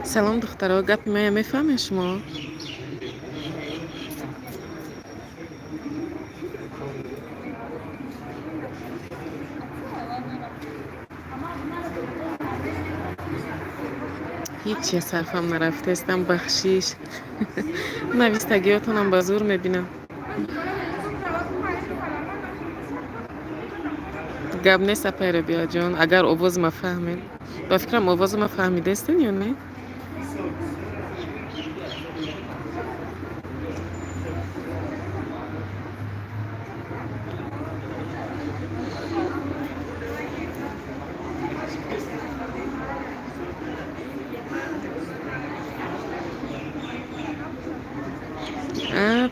سلام دخترها، گپ میفهمه شما؟ هیچی صرفم نرفته استم بخشیش. نویستگیاتونم با زور میبینم. گپ نیست پیره بیا جان، اگر آواز ما فهمید با فکرم آواز ما فهمیده استین یا نه؟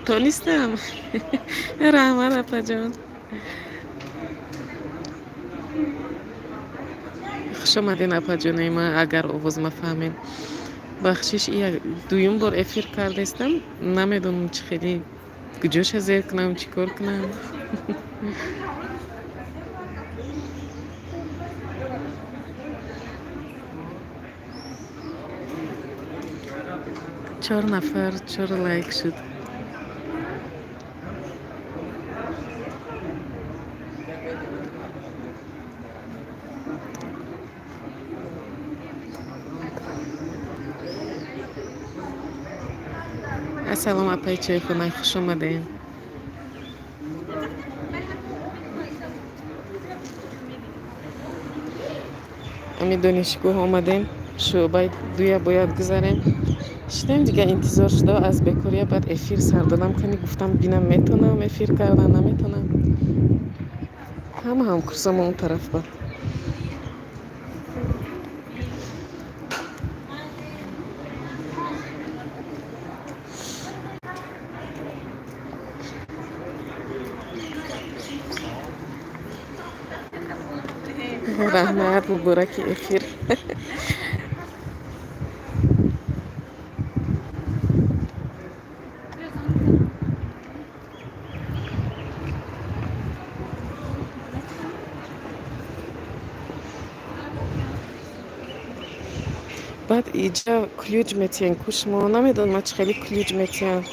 تو نیستم. رحمت اپا جان، خوش آمدین اپا جان. ما اگر آواز ما فهمید بخشیش دویم بار افیر کرده استم، نمیدونم چی خیلی گجوش زیر کنم چی کار کنم. 4 نفر 4 لایک شد. السلام اپای چای خونه، خوش آمدین. امی دانشگاه آمدیم، شعبه دویا باید گذاریم. شدیم دیگه انتظار شده از بکوریه، بعد افیر سر دادم کنی، گفتم بینم میتونم افیر کردن نمیتونم. هم کرسم اون طرف با رحمت مبارک افیر. بعد اینجا کلیوج میتین کش ما نمیدون ما چخیلی کلیوج میتین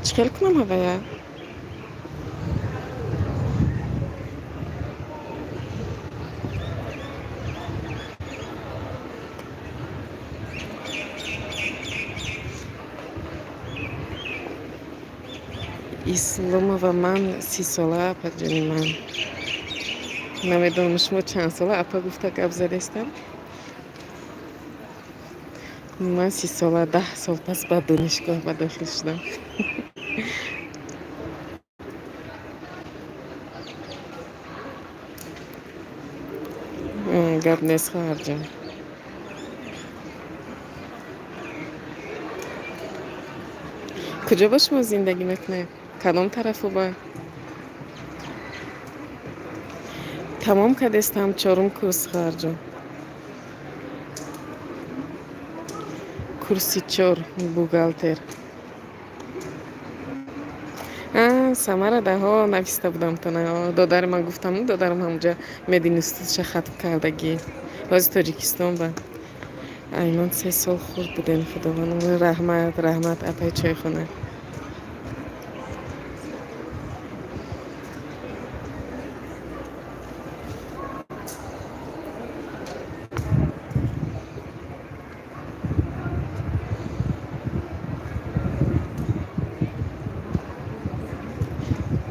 چخیل کنم هوایه اسلام و من 30 ساله اپا جانی من نمیدونم شما چند ساله اپا گفته گپ زده استم. من 30 ساله 10 سال پس بعد دانشگاه با داخل شدم. گپ نیست خواهر جان. کجا با شما زندگی میکنه؟ کدام طرفو با؟ تمام کردستم 4 کورس خواهر جان. کورسی 4 بوغالتر. سمره ده ها نویسته بودم تا نه دادر من گفتم دادرم همونجا مدینستش ختم کردگی از تاجیکستان با ایمان 3 سال خورد بودن. خداوند رحمت اپای چای خونه.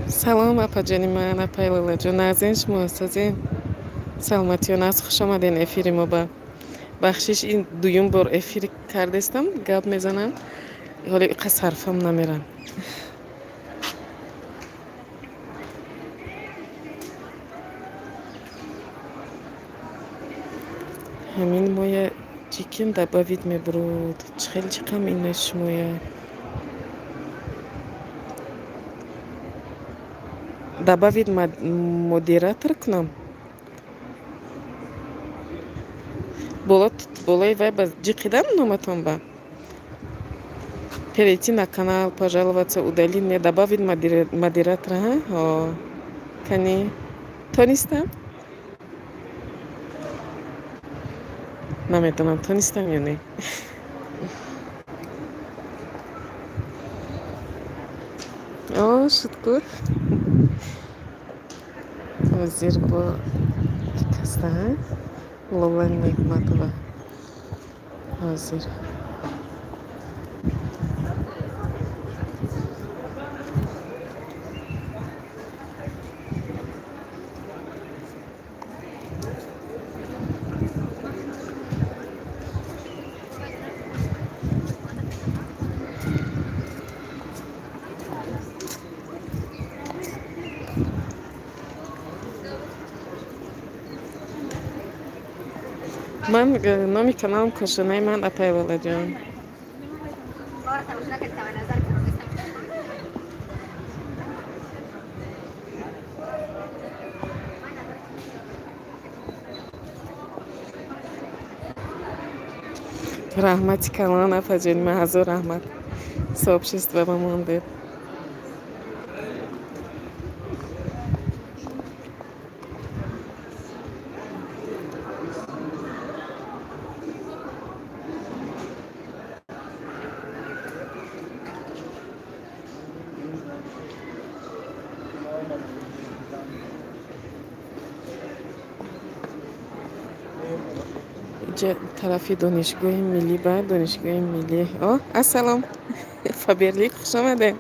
سلام اپا جانی من اپای لالا جان نازین شما سازین سلامتی و ناز خوش آمدین افیری ما با بخشش این دویم بار افیر کردستم گپ میزنم حالا اینقدر صرفم نمیرم. همین مویا چیکن دباوید میبرود خیلی چیکم اینش مویا добавить модератор к нам. Болай вайба джикидам номатон ба. Перейти на канал, пожаловаться, удалить, не добавить модератора, ха? Кани, то нистам? نمیدونم تو نیستم یا نه. آه شد وزیر با کسته Lola Nigmatova hazır. من نامی kanalım Koşanay من اپای olacağım. Rahmeti kanalın apacağım. Mahzur rahmet. Сообщество Бамонды. طرفی دانشگاه ملی بعد دانشگاه ملی السلام فابرلیک خوش آمده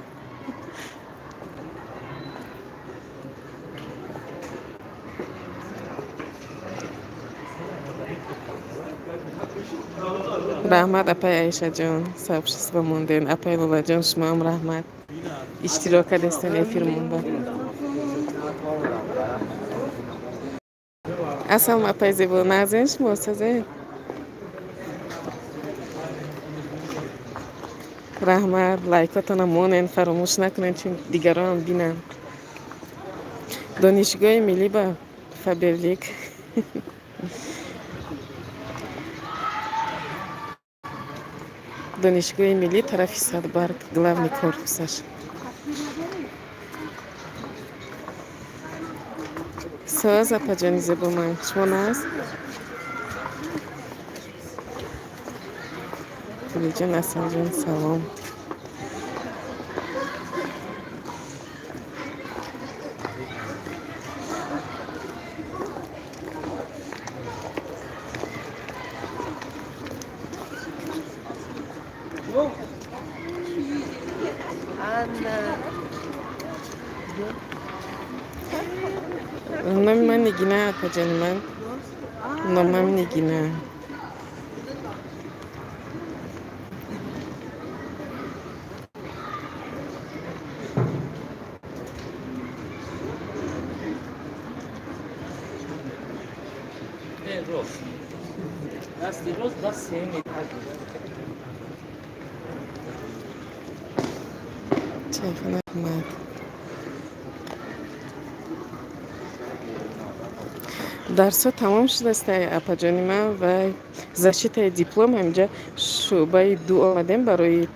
رحمت اپای عیشه جان сообщество موندن اپای لولا جان شما هم رحمت اشتراک دستن افیر مونده السلام اپای زیبا نازن شما سازه رحمت لایکاتون مونن فراموش نکنن چون دیگران هم بینن دانشگاه ملی با فابرلیک دانشگاه ملی طرف سادبارگ главный корпусаш ساز اپاجانی زیبا من شما ناز جان اصلا جان سلام من نگینه اپاجانی من نامم نگینه تلفن احمد درس تمام شده است اپاجانی من و زشت دیپلم همجا شعبه 2 آمدیم برای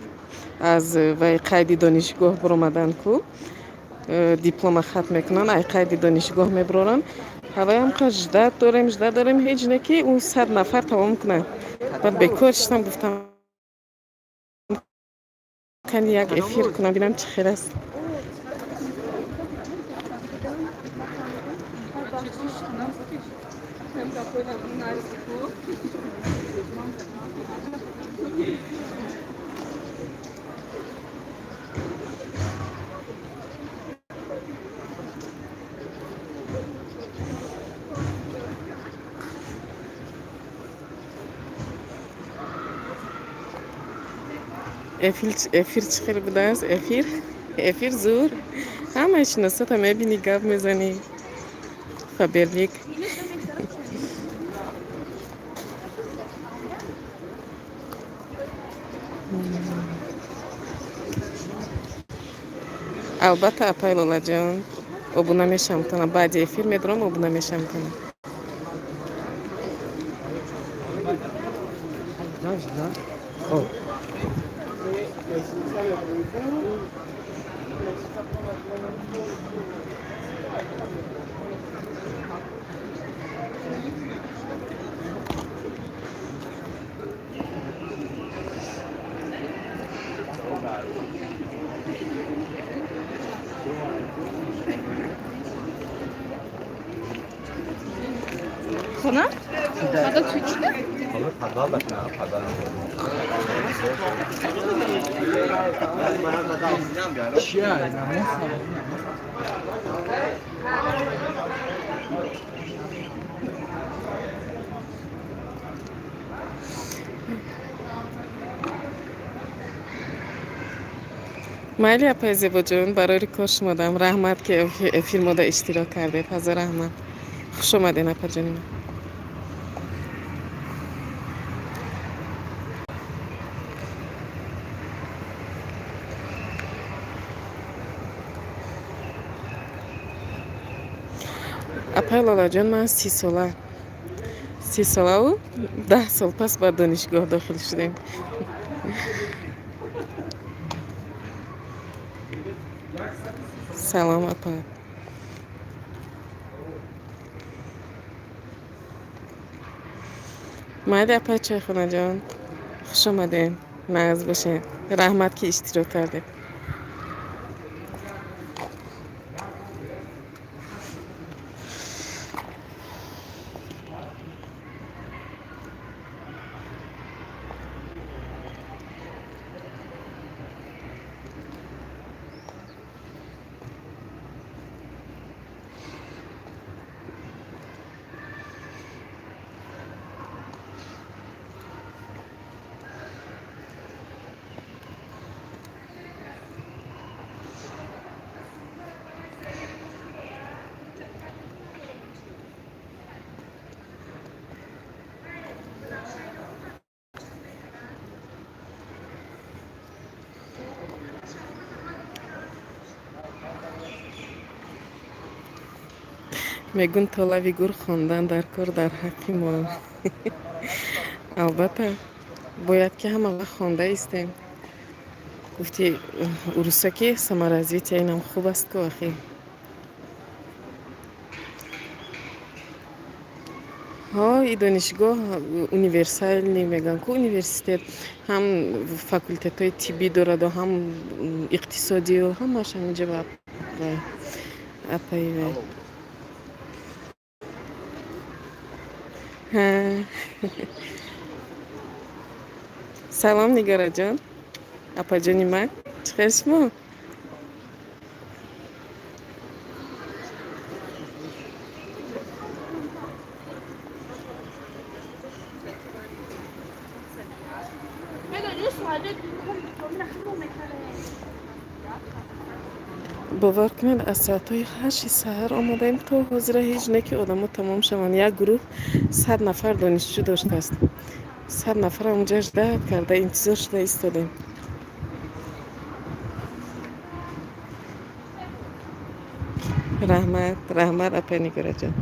از و قید دانشگاه برآمدن کو دیپلم ختم میکنن ای قید دانشگاه میبرن حالا هم که جدت داریم هیچ نه که اون 100 نفر تمام کنن بعد بکار شدم گفتم کن یک افیر کنم ببینم چه خیر است افیر چه خیر بوده است افیر زور همه شناسات هم میبینی گپ میزنی فابرلیک البته اپای لولا جان ابونه میشم کنم بعد افیر میدارم ابونه میشم کنم Sana? Ada Türk'te? مالی اپای زیبا جون برای ریکاش مادم رحمت که فیلم دا اشتراک کرده پس رحمت خوش اومدین اپا جونیم اپای لالا جون من 30 ساله و 10 سال پس با دانشگاه داخل شدیم سلام اپا مالی اپای چای خونه جان خوش اومدین ناز باشین رحمت که اشتراک کرده میگون طلبی گور خواندن در کار در حق ما البته باید که همه وقت خوانده ایستیم گفتی اروسا که سمارزیت اینم خوب است که اخی ها ای دانشگاه اونیورسال میگن که اونیورسیتت هم فاکولتت های طبی دارد و هم اقتصادی و همش همینجا با اپای وی ها سلام نگاره جان اپا جانی من چخیر شما باور کنید از ساعتهای 8 سحر آمدیم تا حاضر هیچ نه که آدم ها تمام شوند یک گروه 100 نفر دانشجو داشته است 100 نفر اونجا اجده کرده انتظار شده ایستادیم رحمت اپا نگاره جان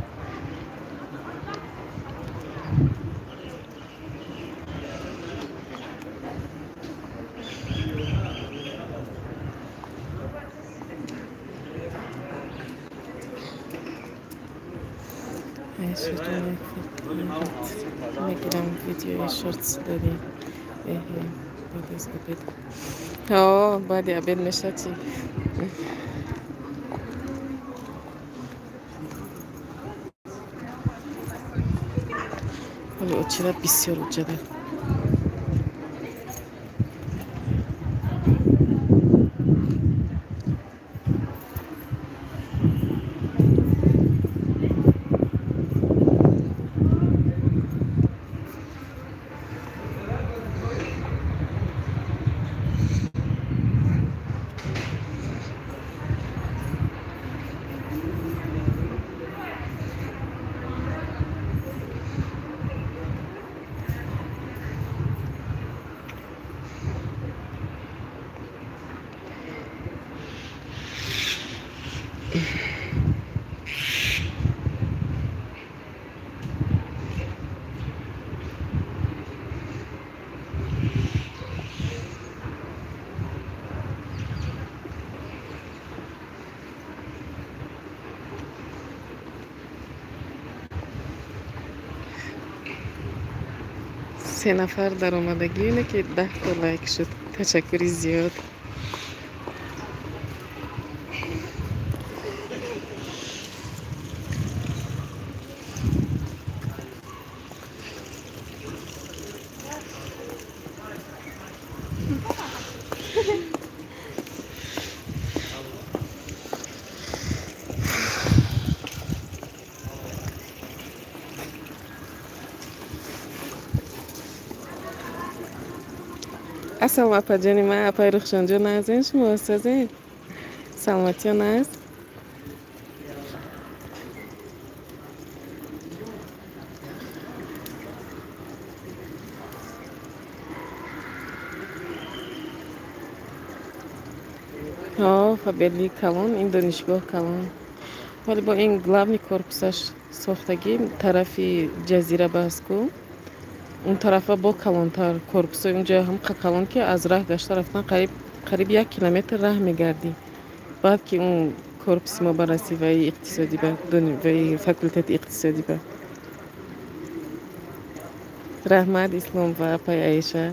میگیرم ویدیوی شورتس داریم بعد از عبید بعد عبید میشه چی ولی اوچیده بسیار اوجده سه نفر در آمدگی اینه که 10 تا لایک شد تشکری زیاد اصلا اپا جانی من اپای رخشان جان نازن شما استازه سلامتی ها ناز ها فبلی کلان این دانشگاه کلان ولی با این главный корпусаш ساختگی طرفی جزیره بسکو اون طرفا با کلانتر корпусای اونجا هم کلان که از راه گشته رفتن قریب 1 کیلومتر راه میگردی بعد که اون корпуси ما برسی و اقتصادی به و فاکولتت اقتصادی به رحمت اسلام و اپای عیشه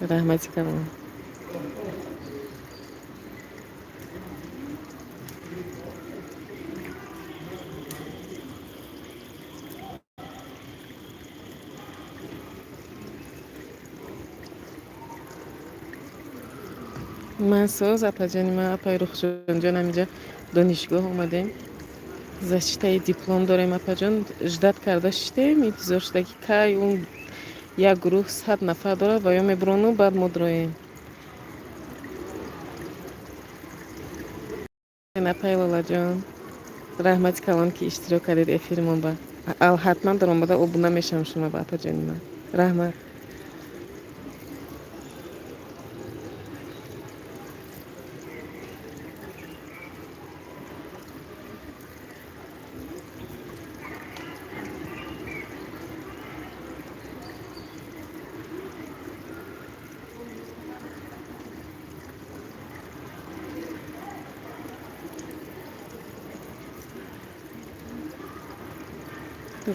رحمتی کلان من ساز اپا جانی من اپای رخشان جان اینجا دانشگاه اومدیم защитай диплом дорем апаҷон ждат карда шидем интизор шуда ки кай он як гурӯҳ 100 нафар дорад ва ё мебирону баъд мо дроем апай лолаҷон раҳмати калон ки иштирок кардед эфиримон ба ҳатман дар омада обуна мешавам шумо ба апаҷони ман раҳмат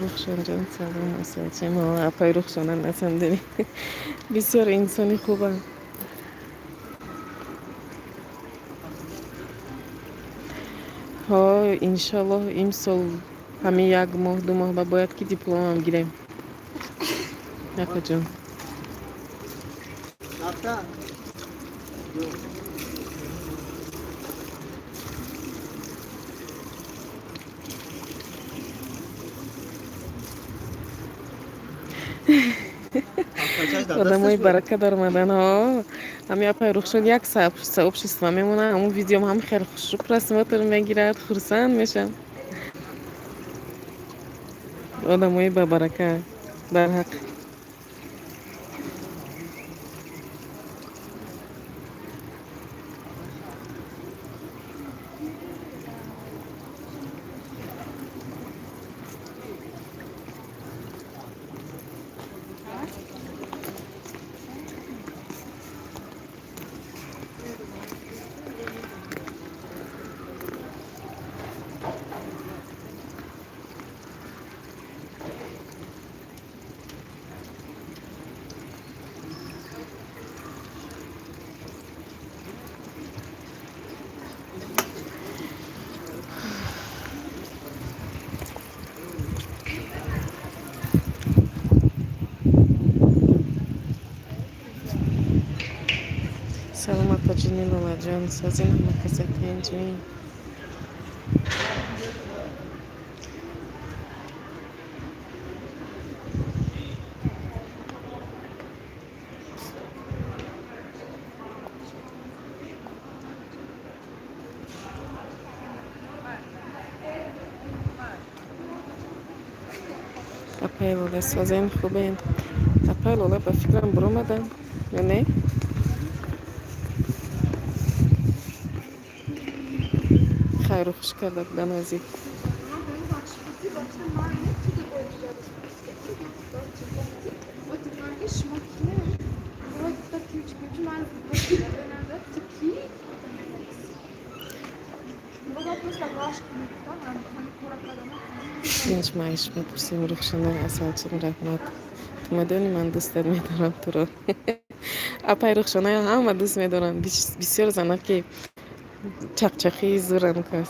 рухшонҷон салом асалчима апай рухшона насандани бисёр инсони хубам ҳо иншаллоҳ имсол ҳамин 1 моҳ 2 моҳ ба бояд ки дипломам гирем апаҷон одамои барака дар омаданҳо ҳамин апай рухшон як сообщество мемонад ҳамун видеом ҳам хеле хушрӯ просмотр мегирад хурсанд мешавам одамои бабарака барҳақ салом апаҷони лолаҷон созина макасакенҷоин апай лола созен хубен апай лола ба фикрам биромадам ё не хайру хуш карда будам азӣ тинч маиш мепурсим рухшона асалчин раҳмат ту медони ман дӯстат медорам туро апай рухшонаё ҳама дӯст медорам бисёр зана ки чақчақии зӯрам кас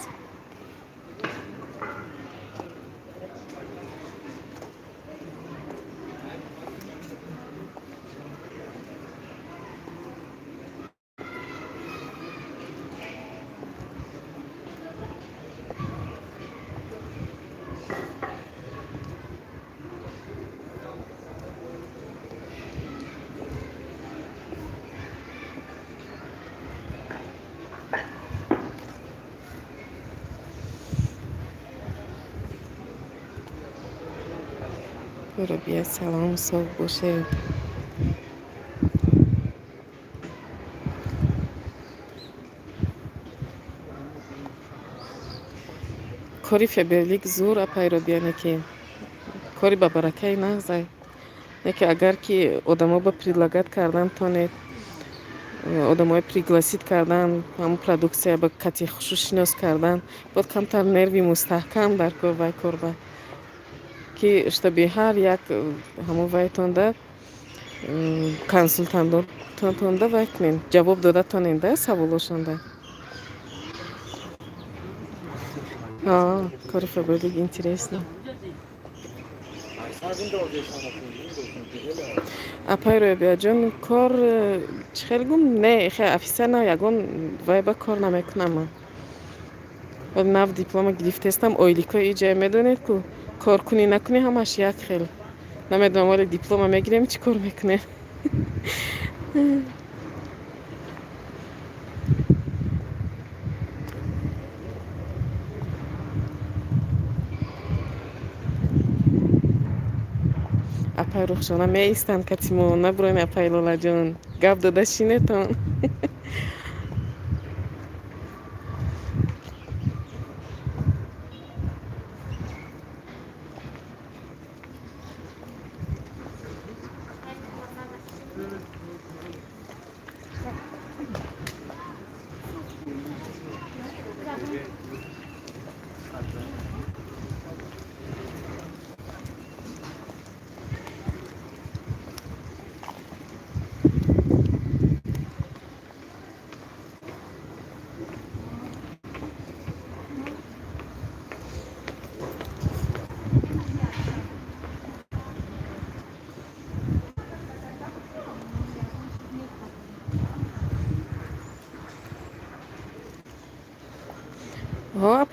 برو بیا سلام صبح باشه. کاری فبرلیک زور اپای رو بیا نکی کاری با برکه نغزای نکی اگر که آدما با предлагат کردن تانه آدمای пригласит کردن همون продукция با کتی خصوص کردن باید کمتر نروی مستحکم در کار وای کرده که اشتبه هر یک همون وای تانده консультант тонда вай кунен ҷавоб дода тоненда саволошонда кори фабрилик интересно апайро биаҷон кор чӣ хел гум не хе офисер на ягон вай ба кор намекунам нав диплома гирифтестам ойлико иҷа медонед ку кор кунӣ накунӣ ҳамаш як хел намедонам вале диплома мегирем чӣ кор мекунем апай рухшона меистанд катимо набурони апай лолаҷон гап дода шинетон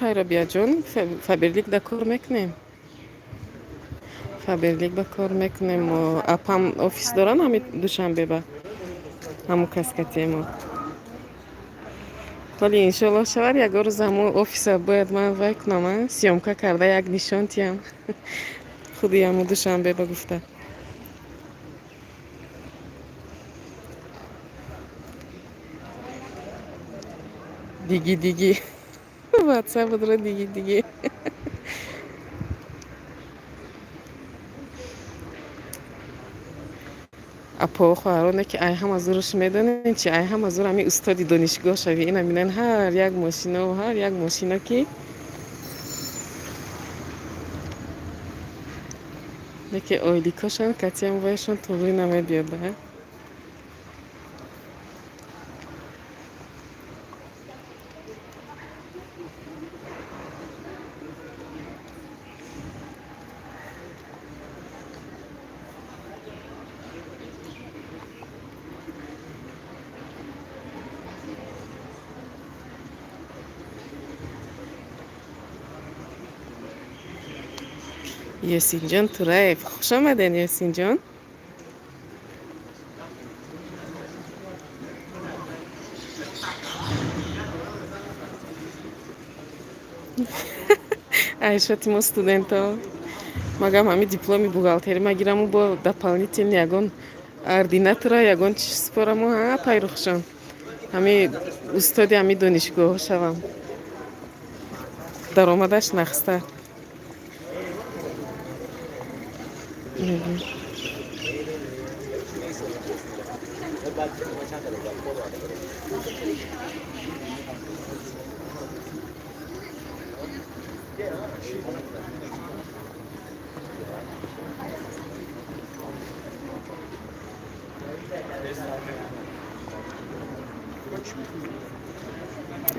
апайро биаҷон фаберлик да кор мекунем фаберлик ба кор мекунем апам офис доран ҳами душанбе ба ҳамун каскатиемо вале иншолло шавад ягон рӯз ҳамун офиса бояд ман вай кунам сёмка карда як нишон тиям худи ҳамун душанбе ба гуфта диги ватсап будро диги апо хоҳароне ки ай ҳама зурш медонен чи ай ҳама зур ҳами устоди донишгоҳ шави ина бинен ҳар як мошино ки неки ойликошон катиам вайшон туғри намедиёда ёсинҷон тураев хуш омаден ёсинҷон айшоти мо студентҳо магам ҳами дипломи бухгалтери магираму бо дополнительни ягон ординатора ягон чи спораму пайрухшон ҳами устоди ҳами донишгоҳ шавам даромадаш нахста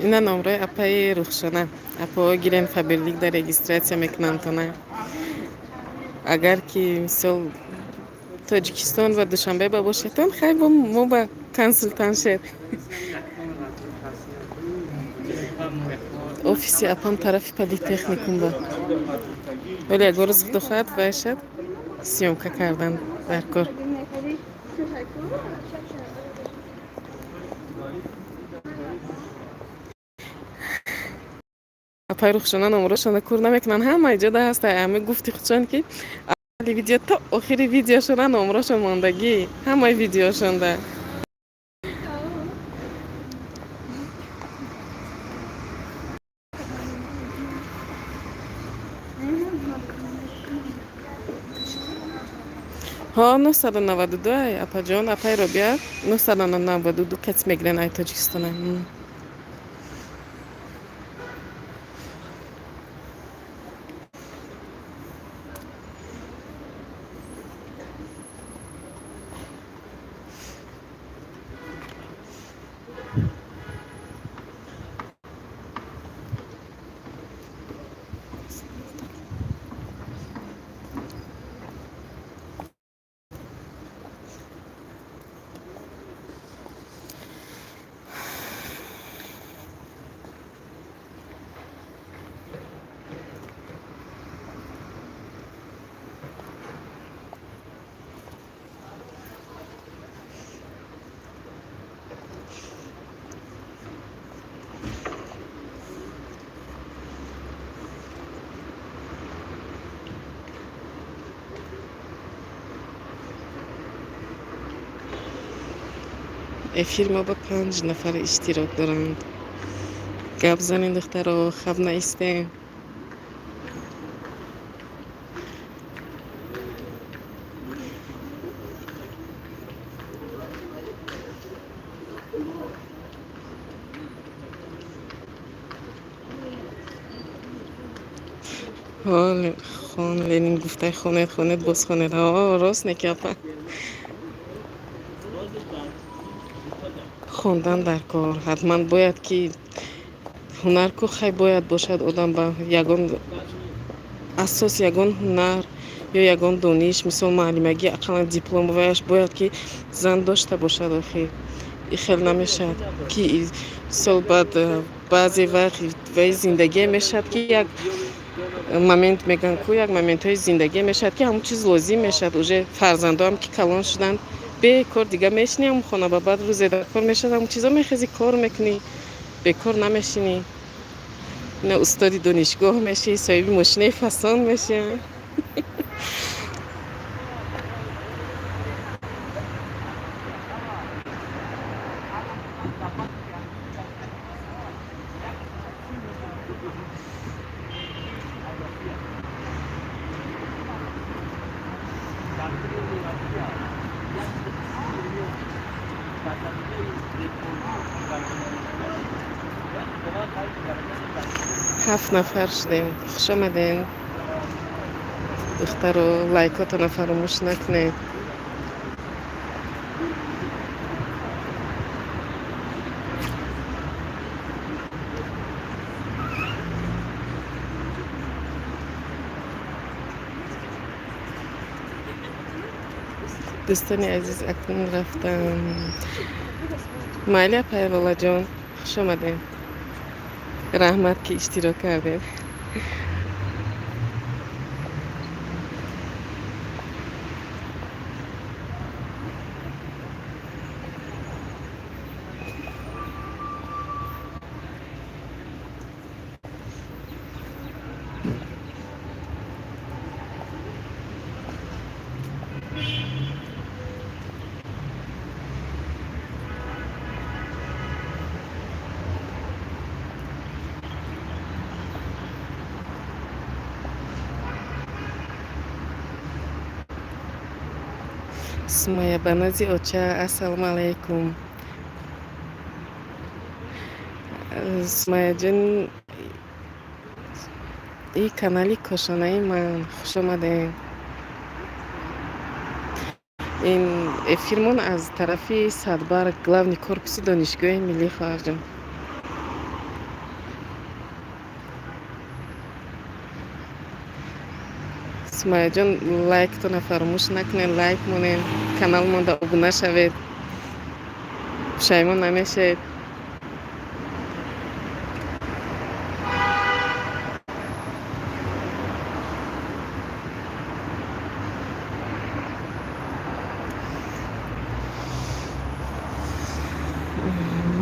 ина номраи апаи рухшона апао гирен фаберлик да регистратсия мекунанд тона агар ки мисол тоҷикистон ва душанбе ба бошетон хай мо ба консултант шед офиси апам тарафи политехникум ба вале ягон рӯз худо хоҳад бошад сёмка кардан дар кор апай рухшона номерошона кур намекунанд ҳама иҷода ҳаста ҳами гуфти худшон ки ویدیو تا آخری ویدیوشون نمراشون ماندگی همه ویدیوشون ده. ها 992 اپا جان اپای رو بیار 992 کس میگرن ای تاجیکستانه. فیلم با 5 نفر اشتراک دارند. گپ زنین دخترها خب نیسته. حال خان لنین گفته خونت باز خونت ها راست نکپه خوندن در کار حتما باید که هنر کو خیلی باید باشد آدم با یگان اساس یگان هنر یا یگان دانش مثل معلمگی اقلا دیپلم ویش باید که زن داشته باشد آخه این خیلی نمیشد که سال بعد بعضی وقت وی زندگی میشد که یک момент میگن کو یک момент های زندگی میشد که همون چیز لازم میشد اوجه فرزنده هم که کلان شدن به کار دیگه میشنی هم خونه با بعد روز در کار میشد همون چیزا میخزی کار میکنی به کار نمیشینی نه استادی دانشگاه میشی صاحب ماشین فسان میشی 7 نفر شدیم خوش آمدین دختر و لایکاتو فراموش نکنید دوستان عزیز اکنون رفتم مالی پیرولا جان خوش آمدین رحمت که اشتراک کردین سمایه بنازی اوچه السلام علیکم سمایه جان این کانالی کاشانه من خوش آمدین این فیلمون از طرفی صدبار главный корпус دانشگاه ملی خواهرجان سمایه جان لایک تو فراموش نکنین لایک مونین کانال من دا ابونه شوید پشیمون نمیشید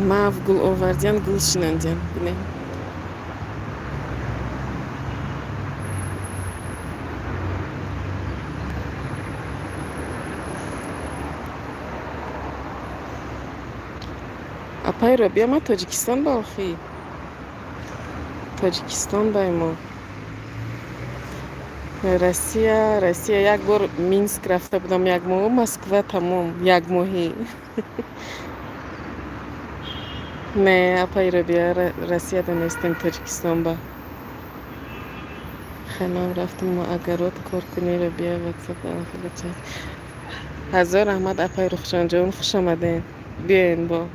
ماف گل آوردین گل شنندین بینه اپای رو بیا، ما تاجیکستان با آخی تاجیکستان دای ما روسیه یک بار مینسک رفته بودم یک ماه، مسکو تمام یک ماهی. نه اپای رو بیا، روسیه دانستیم تاجیکستان با خیلی رفتم ما اگرات کار کنی رو بیا واتساپ دارم بچه. هزار احمد اپای رخشان جان خوش آمدین، بیاین با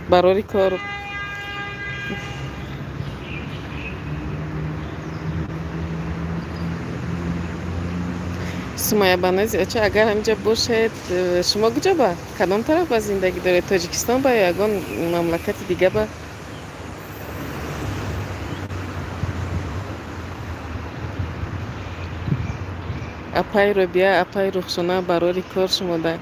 براری کار. سومایه بنازی اچه اگر همینجا باشید شما کجا با کدام طرف با زندگی داره، تاجیکستان با یگان مملکت دیگه با؟ اپای رو بیا، اپای رخشانه براری کار شما ده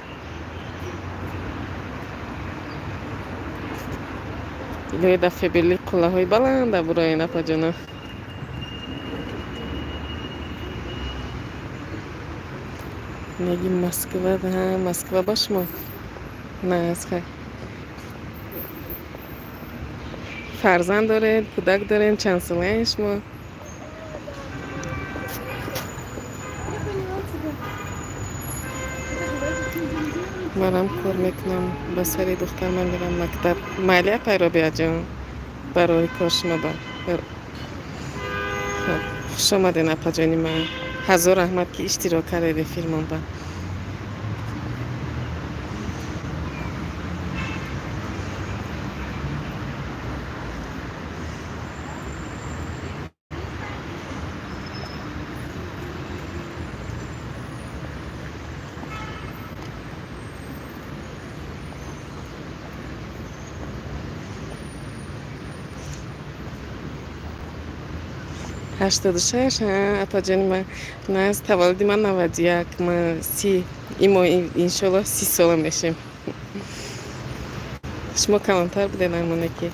یه دفعه بلی قله های بلند برای این اپا جانا. میگیم مسکو ده، مسکو باش ما نه از خیلی فرزند دارین، کودک دارین، چند ساله شما؟ منم کار میکنم با سری دختر من میرم مکتب مالیه پای رو بیا جان برای کار شما با خوش آمدین اپا جانی من. هزار رحمت که اشتراک کرده فیلمم با هشتاد و شش. اپا جانی من نه از تولدی من 91 من ایما انشالله 30 سالم بشیم. شما کلانتر بودین همونه که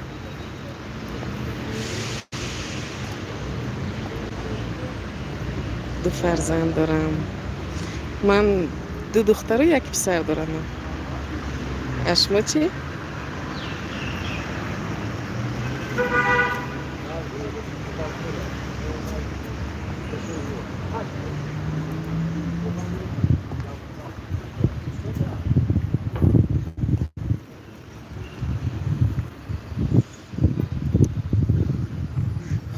دو فرزند دارم من، دو دختر و یک پسر دارم. اشما چی؟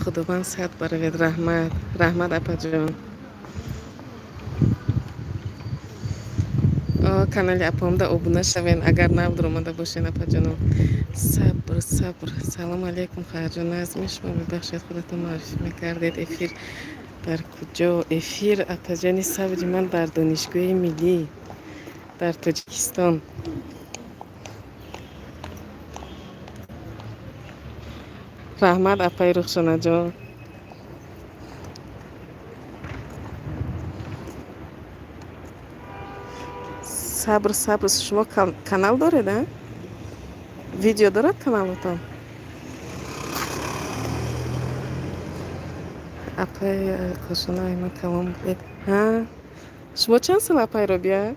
خداوند صحت برود. رحمت اپا جان. کانال اپام دا ابونه شوین اگر نبود آمده باشین اپا جانم. صبر سلام علیکم خواهر جان، نظم شما ببخشید خودتون معرفی میکردید. افیر در کجا؟ افیر اپا جانی صبری من در دانشگاه ملی در تاجیکستان. رحمت اپای رخشانه جان. صبر شما کانال دارید؟ ویدیو دارد کانالتان؟ اپای کاشانه اینا تمام بید. ها شما چند سال اپای رو بیا؟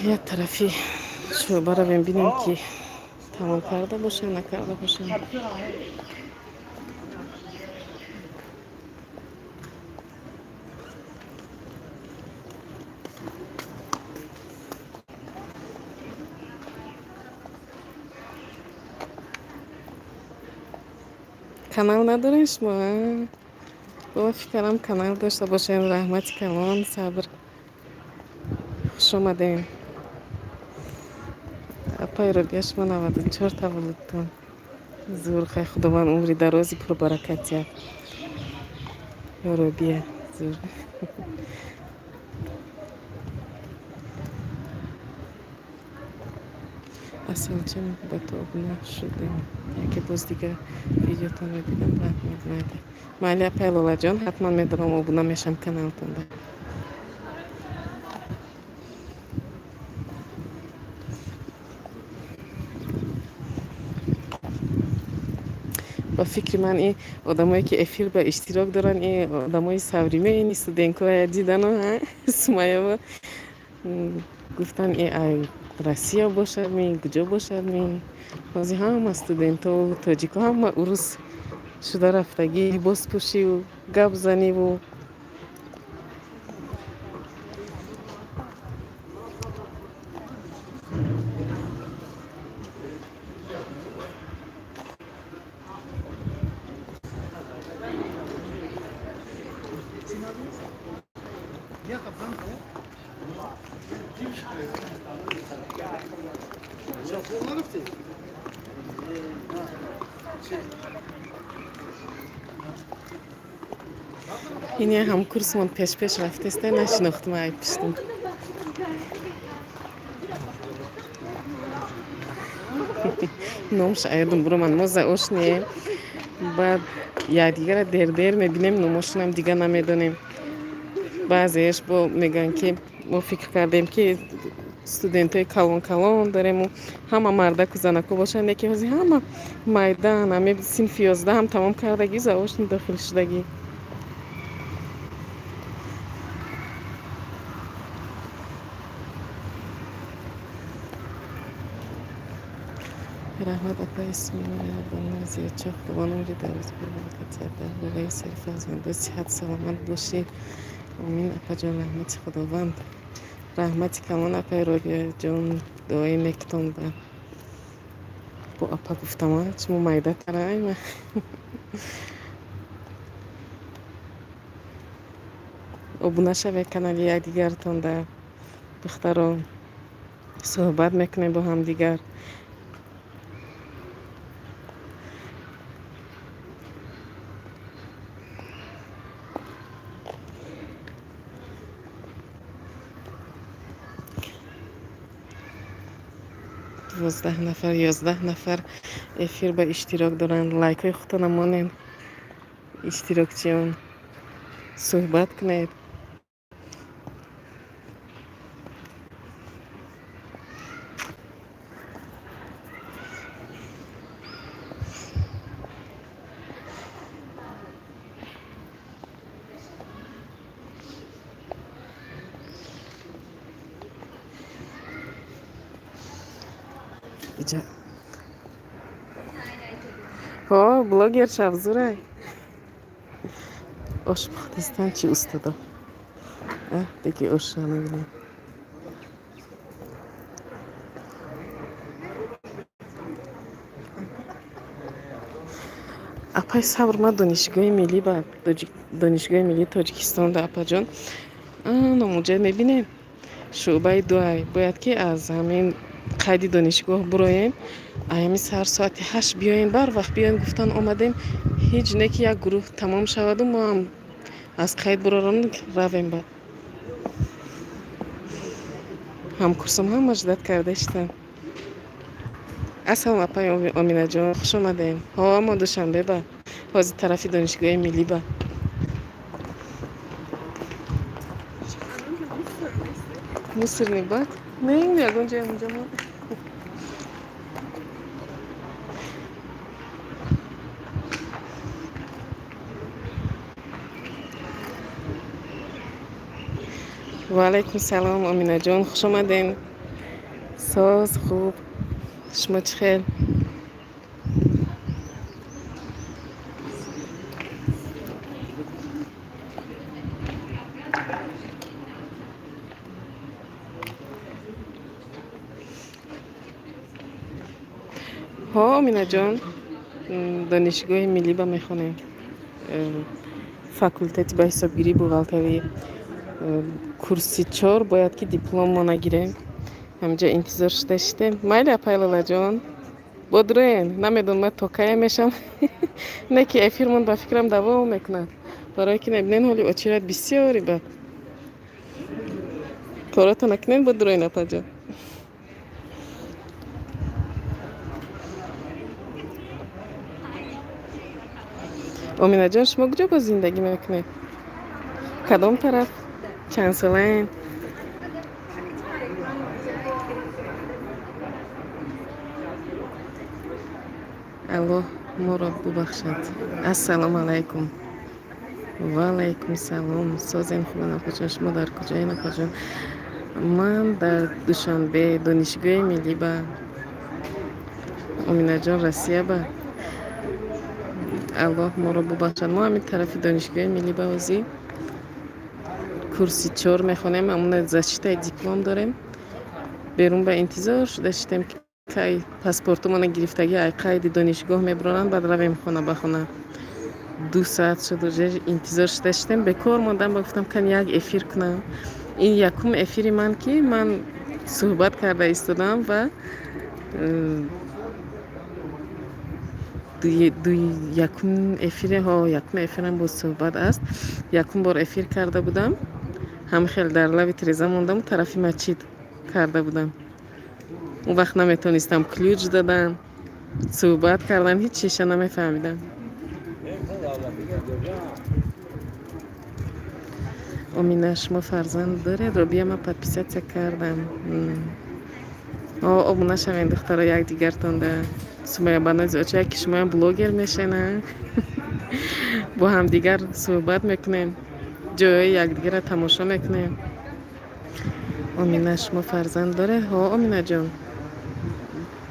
یه طرفی شعبه رو ببینیم که تمام کرده باشه نکرده باشه. کانال ندارین شما؟ با فکرم کانال داشته باشین. رحمت کلان صبر خوش آمدین اپای رو بیاش ما 94 تولدتون زور خیلی خداوند عمری درازی پر برکتی یا رو بیا زور. اصلا با تو ابنا شدیم یکی باز دیگه ویدیوتون رو دیدم رحمت نایده مالی اپای لولا جان حتما میدارم ابنا میشم کانالتون ده با فکر من این آدمایی که افیر به اشتراک دارن این آدمای سوریمه این استودنت‌ها دیدن ها سمایه و گفتن ای روسیه باشد می کجا باشد می بازی هم استودنت و تاجیک هم عروس شده رفتگی لباس پوشی و گپ زنی و این هم کورسمون پیش رفته است نشناختم ای پشتم نامش ایدم برو من موزه آشنیه بعد یادیگر دیر میبینیم نماشونم دیگه نمیدونیم بعضیش با میگن که ما فکر کردیم که استودنت های کلان داریم و همه مردک و زنکو باشن یکی هزی همه مایدان همه سینف 11 هم تمام کردگی زواشن داخل شدگی رحمت اپا اسمی بانو زیاد چاق بانو ری دارز برکت در ولای صرف از من به صحت سلامت باشی آمین اپا جان رحمت خداوند رحمتی کمان اپا رادیا جان دعای نکتون با اپا گفتم ها چمو مایده ترای من ابونه شوه کانال یک دیگرتون در دختران صحبت میکنیم با هم دیگر دوازده نفر 11 نفر افیر به اشتراک دارن لایک های خودتون مانین اشتراکچیان صحبت کنید اینجا ها بلاگر شفزوره آش بختستان چی استادا دیگه آش را نبینیم اپای صبر ما دانشگاه ملی با دانشگاه ملی تاجیکستان در اپا جان نموجه میبینیم شعبه دوای باید که از همین قیدی دانشگاه برایم ایامی سر ساعت 8 بیاین بر وقت بیاین گفتن آمدیم هیچ نه که یک گروه تمام شود و ما هم از قید برارم رویم بعد هم کورسم هم مجدد کرده اشتم السلام اپای آمینه جان خوش آمدین ها ما دوشنبه با حاضر طرفی دانشگاه ملی با مصر نبات نه این اونجا ما و علیکم سلام آمینه جان خوش آمدین ساز خوب شما چخیر ها آمینه جان دانشگاه ملی با میخونیم فاکولتتی با حسابگیری بوغالتری کورسی 4 باید که دیپلم ما نگیریم همجا انتظار شده مایلی اپای لالا جان بودرین نمیدون من توکایه میشم نه که افیرمون با فکرم دوام میکنن برای که نبینین حالی اچیرت بسیاری با کاراتو نکنین بودرین اپا جان امینه جان شما کجا با زندگی میکنید؟ کدام طرف؟ چند ساله؟ الله ما را ببخشد. السلام علیکم. و علیکم سلام. سازین خوبه نکجا، شما در کجای نکجا؟ من در دوشنبه دانشگاه ملی با امینه جان رسیه با الله ما را ببخشد. ما همین طرف دانشگاه ملی با وزی کورسی 4 میخونیم. همون زشته دیپلم داریم. بیرون به انتظار داشتیم که پاسپورتمون گرفتگی ای قید دانشگاه میبرونن، بعد رویم خونه به خونه. 2 ساعت شد و انتظار داشتیم. به کار موندم، گفتم که یک افیر کنم. این یکم افیر من که من صحبت کرده ایستادم و یکم افیرم با صحبت است. یکم بار افیر کرده بودم، هم خیلی در لب تریزه موندم، طرفی مسجد کرده بودم. اون وقت نمیتونستم کلیوج دادن، صحبت کردن، هیچ چیشه نمیفهمیدم. امینه شما فرزند دارید؟ رو بیا من پدپیسیت کردم. آبونه شوین دخترها یک دیگرتون ده. سمیه بنازی اوچه که شما هم بلوگر میشه نه؟ با هم دیگر صحبت میکنیم، جای یک دیگر تماشا میکنیم. امینه شما فرزند داره؟ ها امینه جان،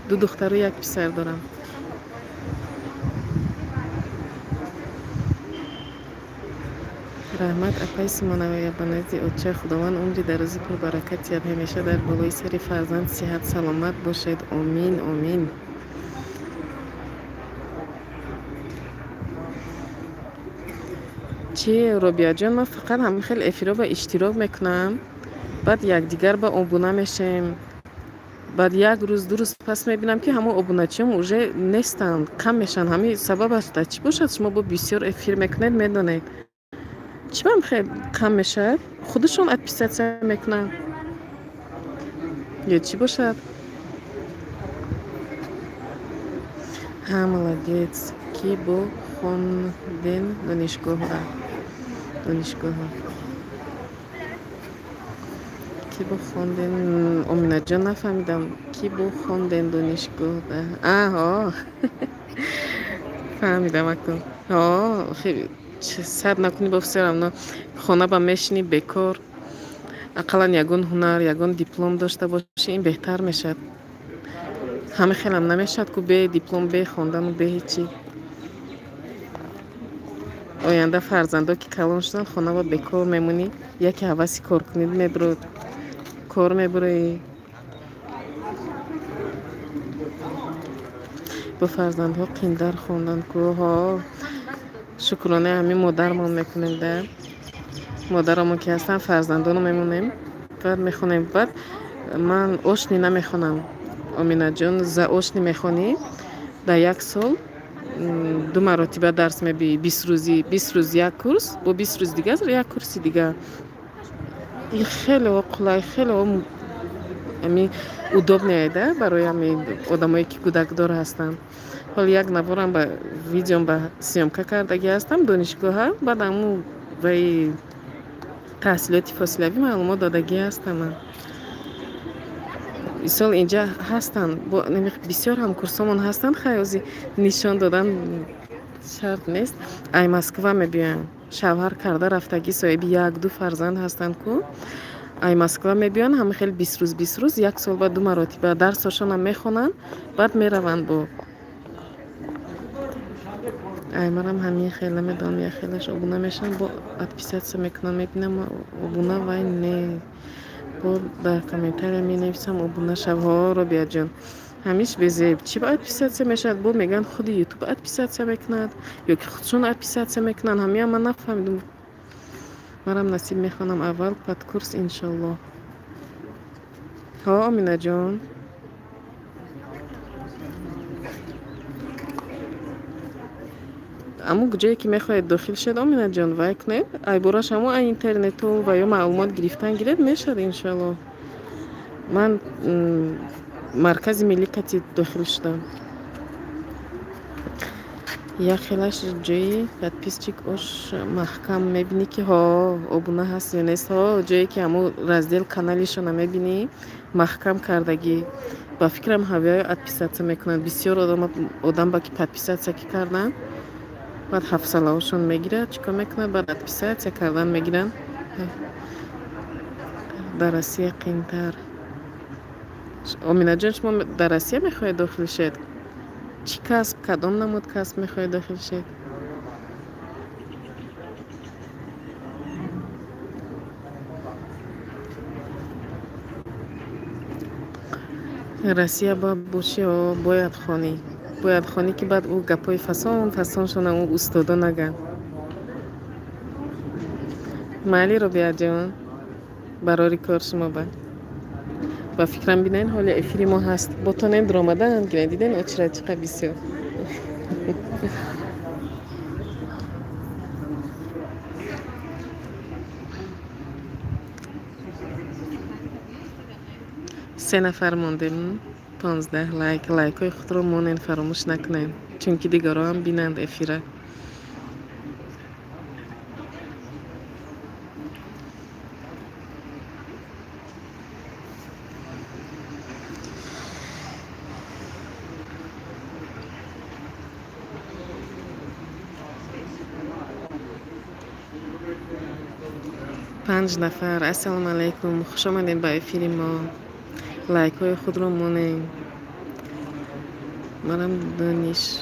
2 دختر و 1 پسر دارم. رحمت اپای سمانوی بنازی اوچه خداوند عمری درازی پر برکت یاد همیشه در بالای سری فرزند صحت سلامت باشد. آمین آمین. چی روبیا جان؟ من فقط هم خیلی افیرا با اشتراک میکنم، بعد یک دیگر با ابونه میشیم، بعد 1 روز 2 روز پس میبینم که همون ابونچیم اوجه نیستن، کم میشن. همین سبب است. چی باشد شما با بسیار افیر میکنید میدونید چی بهم خیلی کم میشه؟ خودشون ادپیسیت میکنن یا چی باشد؟ همالگیت کی با خوندن دانشگاه کی با خوندن امینه جان نفهمیدم. کی با خوندن دانشگاه آها فهمیدم اکن. خیلی صد نکنی بفسرم نه خانه با میشنی بکار، اقلا یگون هنر یگون دیپلم داشته باشی، این بهتر میشد. همه خیلی هم نمیشد که به دیپلم به خوندن و به هیچی. آینده فرزندا که کلان شدن خانه با بکار میمونی، یکی حواسی کار کنید میبرد کار میبری. با فرزندها قیندر خوندن که ها شکرانه همین مادرمون میکنیم. در مادرمون که هستن فرزندانو میمونیم بعد میخونیم. بعد من آشنی نمیخونم امینه جان. ز آشنی میخونی در 1 سال 2 مراتبه درس میبی. 20 روزی 20 روز 1 کورس و 20 روز دیگه 1 کورس دیگه. این خیلی قلای خیلی امی удобно ایده برای همین آدمایی که کودکدار هستن. حالا 1 نفرم با ویدیوم با سیامکه کردگی هستم دانشگاه ها، بعد همو به تحصیلات فاصلوی معلومات دادگی هستم. من این سال اینجا هستن با بسیار هم کورسامون هستن. خیلی نشان دادن شرط نیست. ای مسکو میبیان شوهر کرده رفتگی صاحب 1-2 فرزند هستن که ای مسکو میبیان همه خیلی 20 روز 1 سال بعد 2 مراتبه درساشون هم میخونن بعد میروند. با ای مرم همین خیلی میدام یا خیلیش ابونه میشن با ادپیسیت میکنم. میبینم ابونه وای نه با در کامنتر می نویسم ابونه شبها رو بیا جان همیش بزیب چی با ادپیسیت میشد؟ با میگن خود یوتیوب ادپیسیت میکند یا که خودشون ادپیسیت میکنن. همین من نفهمیدم. مرم نصیب میخوانم اول پد کورس انشالله. ها امینه جان اما جایی که میخواید داخل شد امینه جان وای کنید ای براش همون اینترنت و یا معلومات گرفتن گیرد میشد انشالله. من مرکز ملی کتی داخل شدم. یخیلش جایی подписчик ош محکم میبینی که ها ابونه هست یا نیست ها جایی که همو رزدیل کانالیشون هم میبینی محکم کردگی با فکرم هاویای ادپیساتسا میکنن بسیار آدم با که подписаться که کردن بعد 7 ساله هاشون میگیره چیکار میکنن بعد ادپیساتsia کردن میگیرن در روسیه قیمتر امینه جان شما در روسیه میخواید داخل شید چی کسب کدام نمود کسب میخواید داخل شید روسیه با باشی و باید خانی که بعد او گپای فسان شونه او استادا نگن مالی رو بیاد جوان براری کار شما با فکرم بینین حال افیری ما هست با تو نیم درامده هم گیرین دیدین اچرا چقه بسیار سه نفر موندیم 15 لایک های خود رو مونین فراموش نکنین چون که دیگرها هم بینند افیره پنج نفر السلام علیکم خوش آمدین با افیری ما لایک های خود رو مونین منم دانش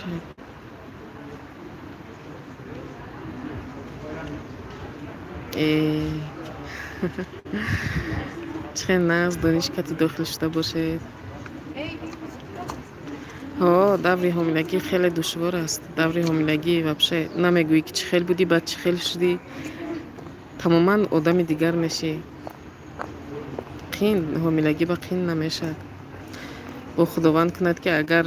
چه ناز دانش کتی داخل شده باشه ها دوری حاملگی خیلی دشوار است دوری حاملگی وابشه نمیگویی که چه خیلی بودی بعد چه خیلی شدی تماما آدم دیگر میشی قین حاملگی با قین نمیشد با خداوند کند که اگر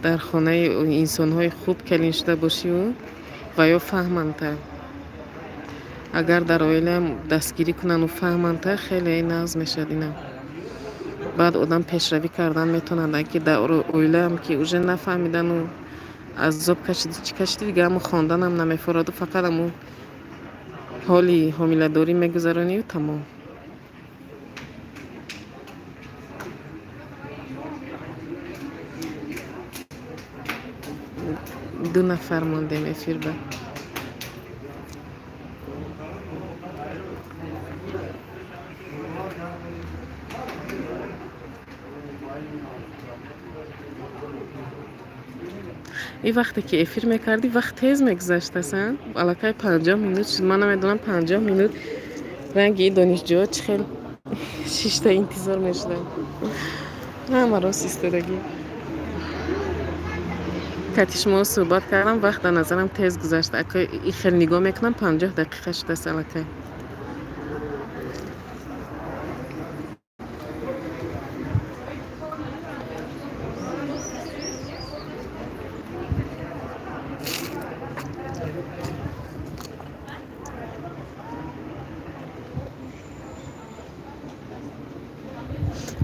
در خانه انسان های خوب کلین شده باشی و یا فهمنده اگر در آیله دستگیری کنن و فهمنده خیلی ناز میشد اینا بعد آدم پیشروی کردن میتونن اگه در آیله هم که اوژه نفهمیدن و عذاب کشیدی چی کشیدی دیگه همون خواندن هم نمیفراد و فقط همون حالی حامله داری میگذرانی و تمام دو نفر مونده میفیر با این وقتی که افیر میکردی وقت تیز میگذشت اصلا علاقه 50 مینوت شد من نمیدونم 50 مینوت رنگی دانشجوها چه خیلی 6 تا انتظار میشدن همه راست ایستادگی کتی شما صحبت کردم وقت در نظرم تیز گذشت اگه این خیلی نگاه میکنم 50 دقیقه شده است علاقه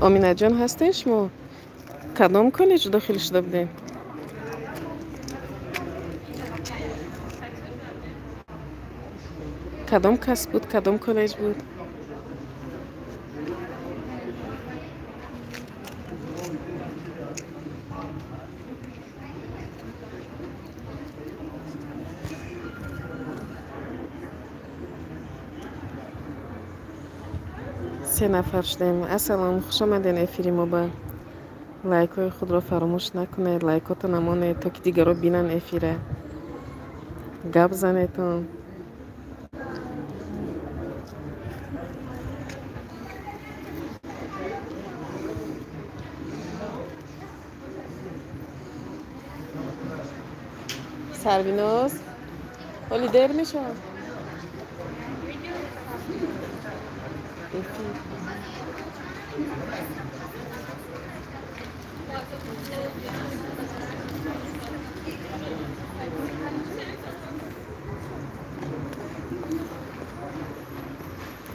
آمینه جان هستین شما کدام کالج داخل شده بودین کدام کسب بود کدام کالج بود 3 نفر شدیم السلام خوش آمدین افیری ما با لایک های خود را فراموش نکنید لایکاتو نمانید تا که دیگر رو بینن افیره گپ زنیتون سربیناز ولی دیر میشه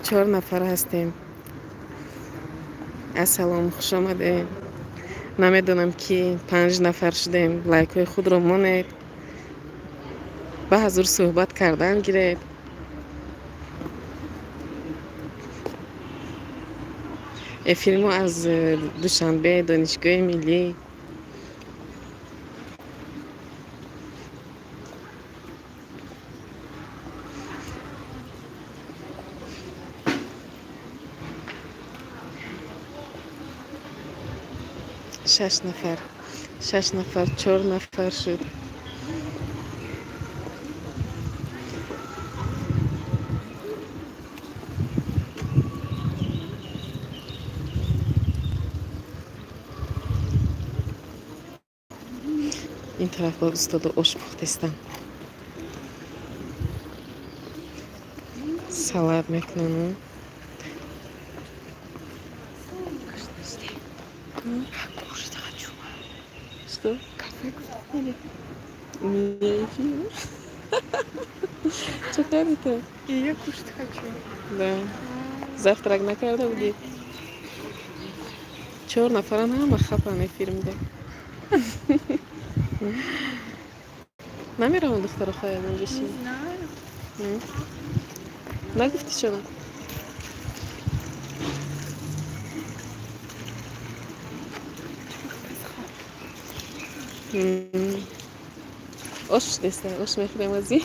4 نفر هستیم السلام خوش آمدین намедонам ки 5 нафар шудем. Лайкҳои худро монед, ба ҳазур суҳбат кардан гиред. Эфирмо аз Душанбе, Донишгоҳи Миллӣ. шаш нафар 4 нафар шуд. ин тараф устоду ош пухтестам. Салат мекунам. Кушать хочу. Что? Кафе купили. Не эфир. Чакай это? И я кушать хочу. Да. Завтрак накарда буди. 4 нафаран ҳама хапан эфирмда. намеравам духтаро хаялан биши. Не знаю. Нагуфти чора? ош деста, ош мехӯрем аз ин.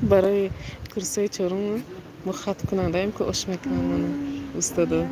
барои курсои чорум мо хат кунандаем ки ош мекунам мана устодо.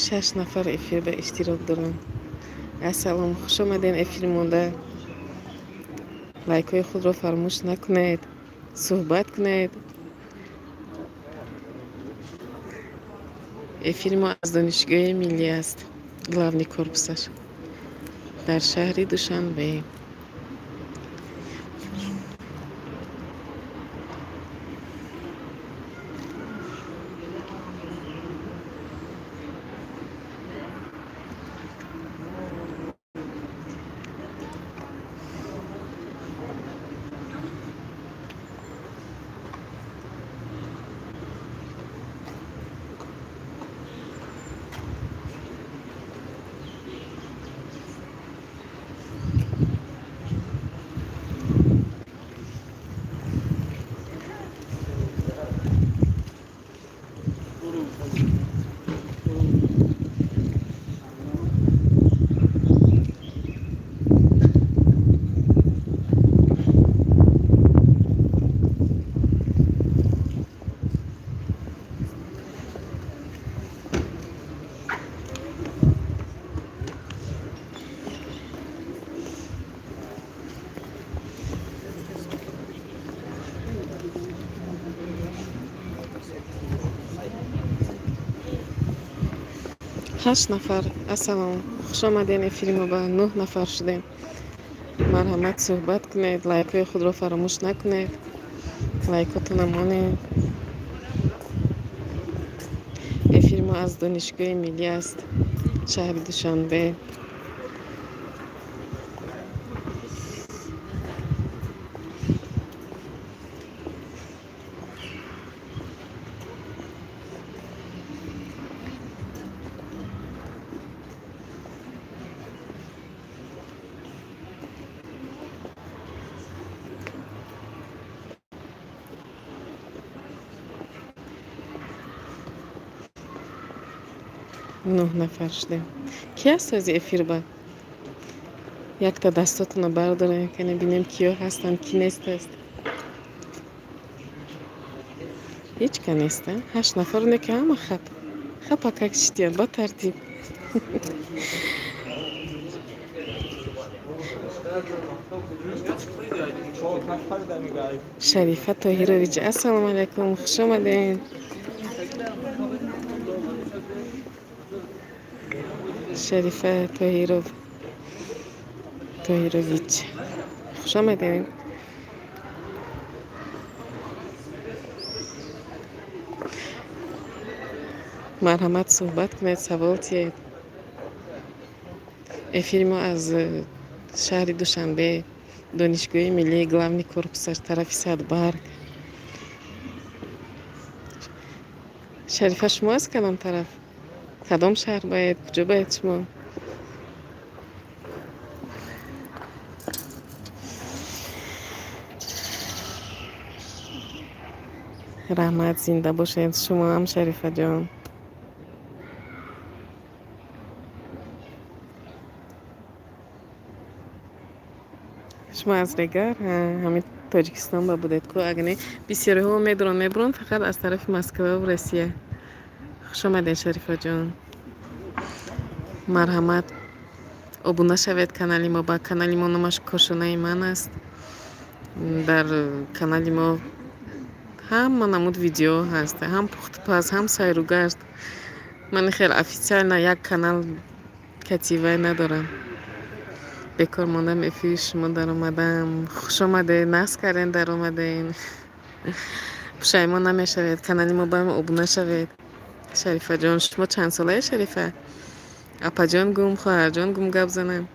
шаш нафар эфирда иштирок доранд. Ассалом, хуш омадем эфирмонда. лайкҳои худро фаромӯш накунед, суҳбат кунед. эфири мо аз донишгоҳи миллӣ аст, главни корпусаш дар шаҳри Душанбе. ҳашт нафар. Ассалом, хуш омадем эфири мо ба 9 нафар шудем. марҳамат, суҳбат кунед, лайкҳои худро фаромӯш накунед. лайкотона монед. эфири мо аз донишгоҳи миллӣ аст, шаҳри Душанбе. نوح نفر شدیم. کی هست از افیر با؟ یک تا دستاتون رو بردارن که ببینیم کیا هستن کی نیست است. هیچ که نیستن. 8 نفر نه که همه خب پاکک شدیم با ترتیب. شریفه طاهیرویچ السلام علیکم، خوش آمدین. شریفه طاهیرویچ خوش آمدین. مرحمت صحبت کنید، سوال تید. افیر ما از شهر دوشنبه، دانشگاه ملی گلاونی کورپوس طرف صدبرگ. شریفه شما از کدام طرف؟ کدام شهر باید؟ کجا باید شما؟ رحمت زنده باشید. شما هم شریفه جان. شما از رگر همین تاجیکستان با بودید که اگه نه بسیاری ها میدرون فقط از طرف مسکو و روسیه. خوش آمدین شریفه جان. مرحمت ابونه شوید کانال ما. با کانال ما نماش کاشانه من است. در کانال ما هم نمود ویدیو هست، هم پخت پز، هم سیر و گشت. من خیلی افیسیال نه یک کانال کتیوه ندارم. بکار ماندم افیش ما در اومدم. خوش آمده، نصب کردین در اومدین. پشایمان نمیشوید کانال ما با ما ابونه شوید. شریفه جان شما چند ساله شریفه؟ اپا جان گم، خواهر جان گم گپ زنم.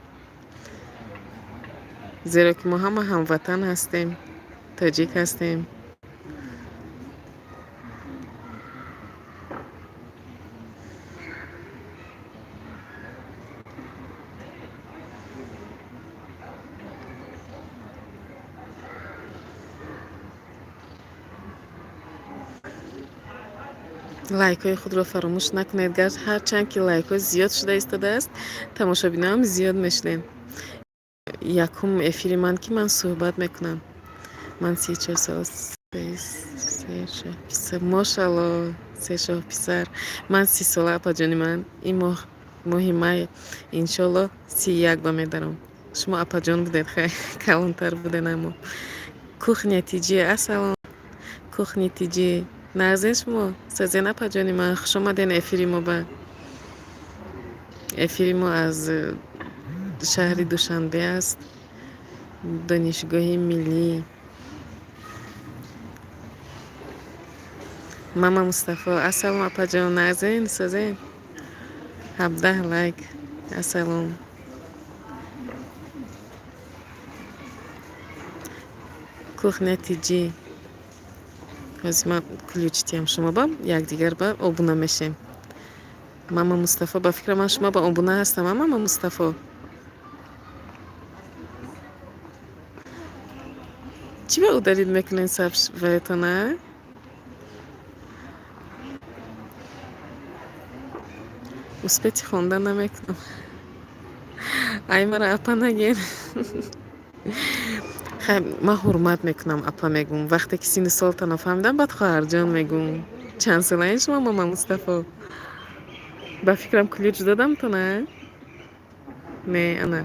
زیرا که ما هم هموطن هستیم، تاجیک هستیم. لایک های خود را فراموش نکنید. گرچه هر چند که لایک ها زیاد شده ایستاده است، تماشابین هم زیاد میشنین. یکم افیر من که من صحبت میکنم. من 34 سال ماشالله 3 پسر. من 30 ساله اپا جانی من این ماه مای انشالله 31 با میدارم. شما اپا جان بودید، خیلی کلانتر بودین. اما کوخنی تیجی السلام. کوخنی تیجی نازن شما سازن اپا جانی من. خوش آمدین افیری ما. با افیری ما از شهر دوشنبه است، دانشگاه ملی. ماما مصطفی السلام اپا جان. نازن سازن 17 لایک. السلام. کوخنی تیجی از ما کلیوچتیم. شما با یک دیگر با ابونه میشیم. ماما مصطفی با فکر من شما با ابونه هستم. ماما مصطفی چی به او دارید میکنین سبشتونه؟ اسپتی خوندن نمیکنم. ای مرا اپا نگین. خیلی من حرمت میکنم اپا میگم. وقتی که سین سال تا نفهمیدم بعد خواهر جان میگم. چند ساله این شما ماما مصطفی؟ با فکرم کلیوچ دادم تو نه؟ نه انا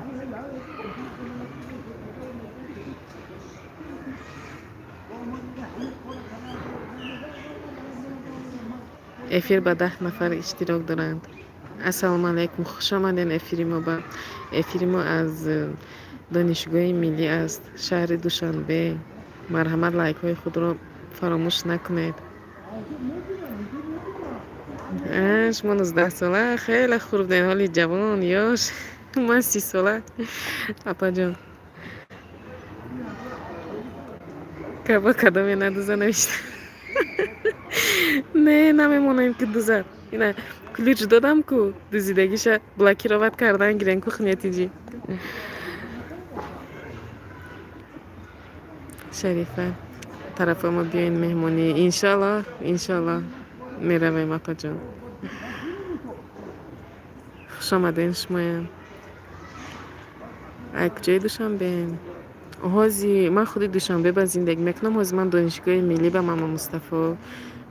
افیر با 10 نفر اشتراک دارند. السلام علیکم، خوش آمدین افیری ما. با افیری ما از دانشگاه ملی است، شهر دوشنبه. مرحمت لایک های خود را فراموش نکنید. شما 19 ساله خیلی خوب در حال جوان یاش. من 30 ساله اپا جان. کبا کدامی ندوزه نوشته. نه نمیمونم که دوزد. اینا کلیچ دادم که دوزیدگیش بلاکی روت کردن گیرن که خنیتیجی. شریفه طرف ما بیاین مهمونی انشالله میرویم اپا جان. خوش آمدین شمایم. ای کجای دوشنبه؟ هازی من خودی دوشنبه با زندگی میکنم. هازی من دانشگاه ملی با ماما مصطفی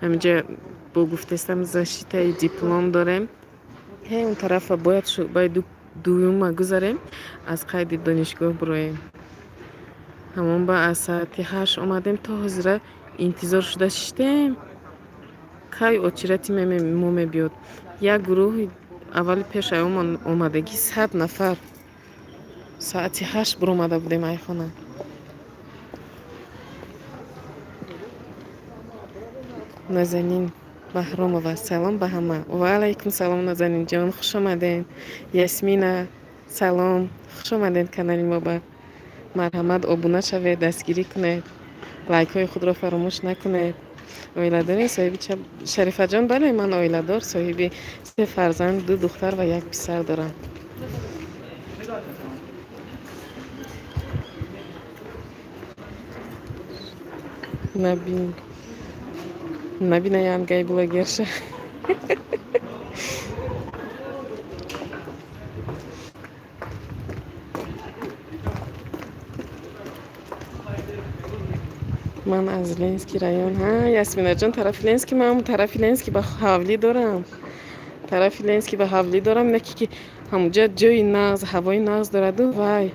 همینجا با گفتستم زشیتای دیپلم دارم. هی اون طرف باید дуюма гузарем, аз қайди донишгоҳ бироем. Ҳамон ба аз соати 8 омадем, то ҳозира интизор шуда шиштем. Кай очирати мо мебиёд. Як гурӯҳи аввали пеш аёмон омадагӣ 100 нафар. Соати 8 биромада будем айхона. Назанин Баҳромова, салом ба ҳама. Ва алайкум салом Назанин ҷон, хуш омадем. Ясмина, салом, хуш омадем канали мо. Ба марҳамат обуна шавед, дастгирӣ кунед, лайкҳои худро фаромӯш накунед. Оиладорем? Соҳиби Шарифаҷон? Бале, ман оиладор, соҳиби 3 фарзанд, 2 духтар ва 1 писар дорам. Набинаям гай блогерша. من از لنسکی رایون. ها یاسمینا جان، طرف لنسکی من طرف لنسکی با حولی دارم. طرف لنسکی با حولی دارم. نکی که همونجا جای نغز، هوای نغز دارد و وای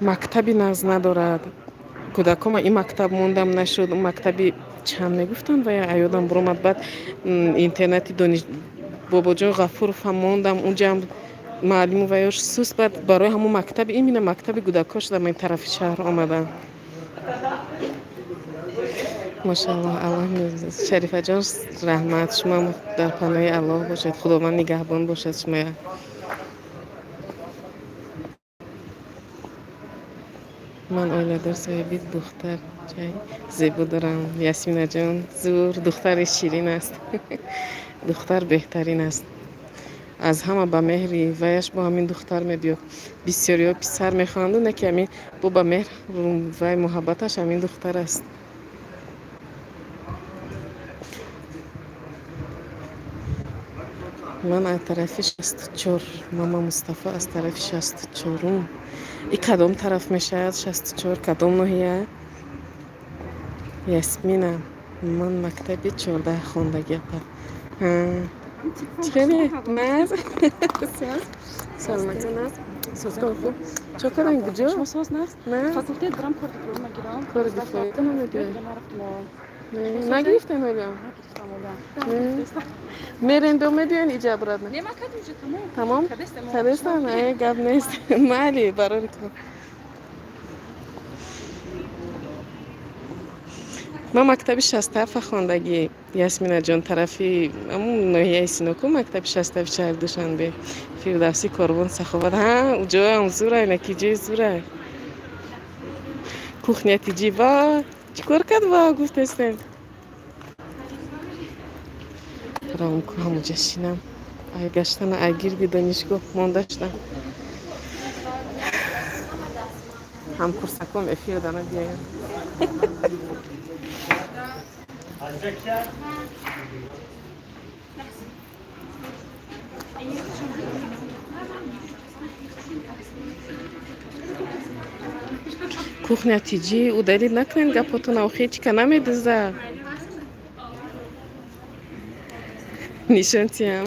مکتبی نغز ندارد. کودکم این مکتب موندم نشد. مکتبی چند میگفتن و یادم برآمد. بعد اینترنتی دانش بابا جان غفور موندم اونجا معلم و یاش سوس. بعد برای همون مکتب این مکتب کودکاش در این طرف شهر آمدن. ماشاءالله. الله شریفه جان رحمت شما در پناه الله باشد. خداوند نگهبان باشد شما. من اویلادار صاحبی دختر جای زیبا دارم. یاسمینا جان زور دختر شیرین است. دختر بهترین است. از همه با مهری ویش با همین دختر میبیاد. بسیاری ها پسر میخواند و نکی همین با مهر و محبتش همین دختر است. من از طرف 64 ماما مصطفی از طرف 64 این کدام طرف میشه؟ 64 کدام ناحیه؟ یاسمینا من مکتب 14 خوندگی کردم. خیلی ناز. سلامتی ناز. سوز کن. چوکران کجا؟ شما ساز نست؟ نه. فاکولته دارم کار دیپلم میگیرم. کار دیپلم میگیری؟ نه. نگرفتم ولی. میرین دو میبین اینجا برات نه؟ نه ما کدوم تمام؟ کدستم. نه گاب نیست. مالی برای تو. ما مکتب 67 خوندگی. یاسمینا جان طرفی همون ناحیه سینوکو مکتب 67 شهر دوشنبه. فردوسی کاروان سخاوت. ها اونجا هم زوره نکیجه زوره. کوخنیا تیجی وا چیکار کرد وا گفتستن. رام کو همونجا شینم. ای گشتن اگیر بی دانشگاه مونده شدم. هم کورسکم افیر دانه بیایم. Кухня тиджи удалить наклен гапоту на ухечка намедуза. Нишантиям.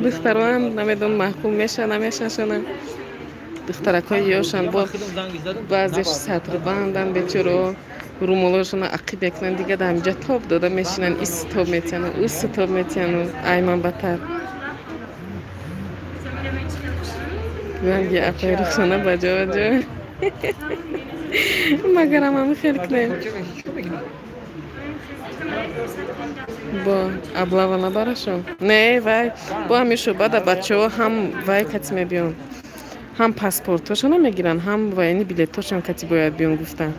دختران نمیدون محکوم میشن نمیشن. دخترکای یاشان با بعضیش سطر بندن بچرا رومولاشون عقیب میکنن دیگه دامجا تاب داده میشینن ایس تاب میتونن اوس تاب میتونن ایمان بتر. من یه اپایرخانه بجا مگرم هم خیلی کنیم با ابلاوا نبرشون نه وای با همیشو بعد بچه ها هم وای کتی میبیان هم پاسپورتاشون هم میگیرن هم وای اینی بیلیتاشون کتی باید بیان گفتن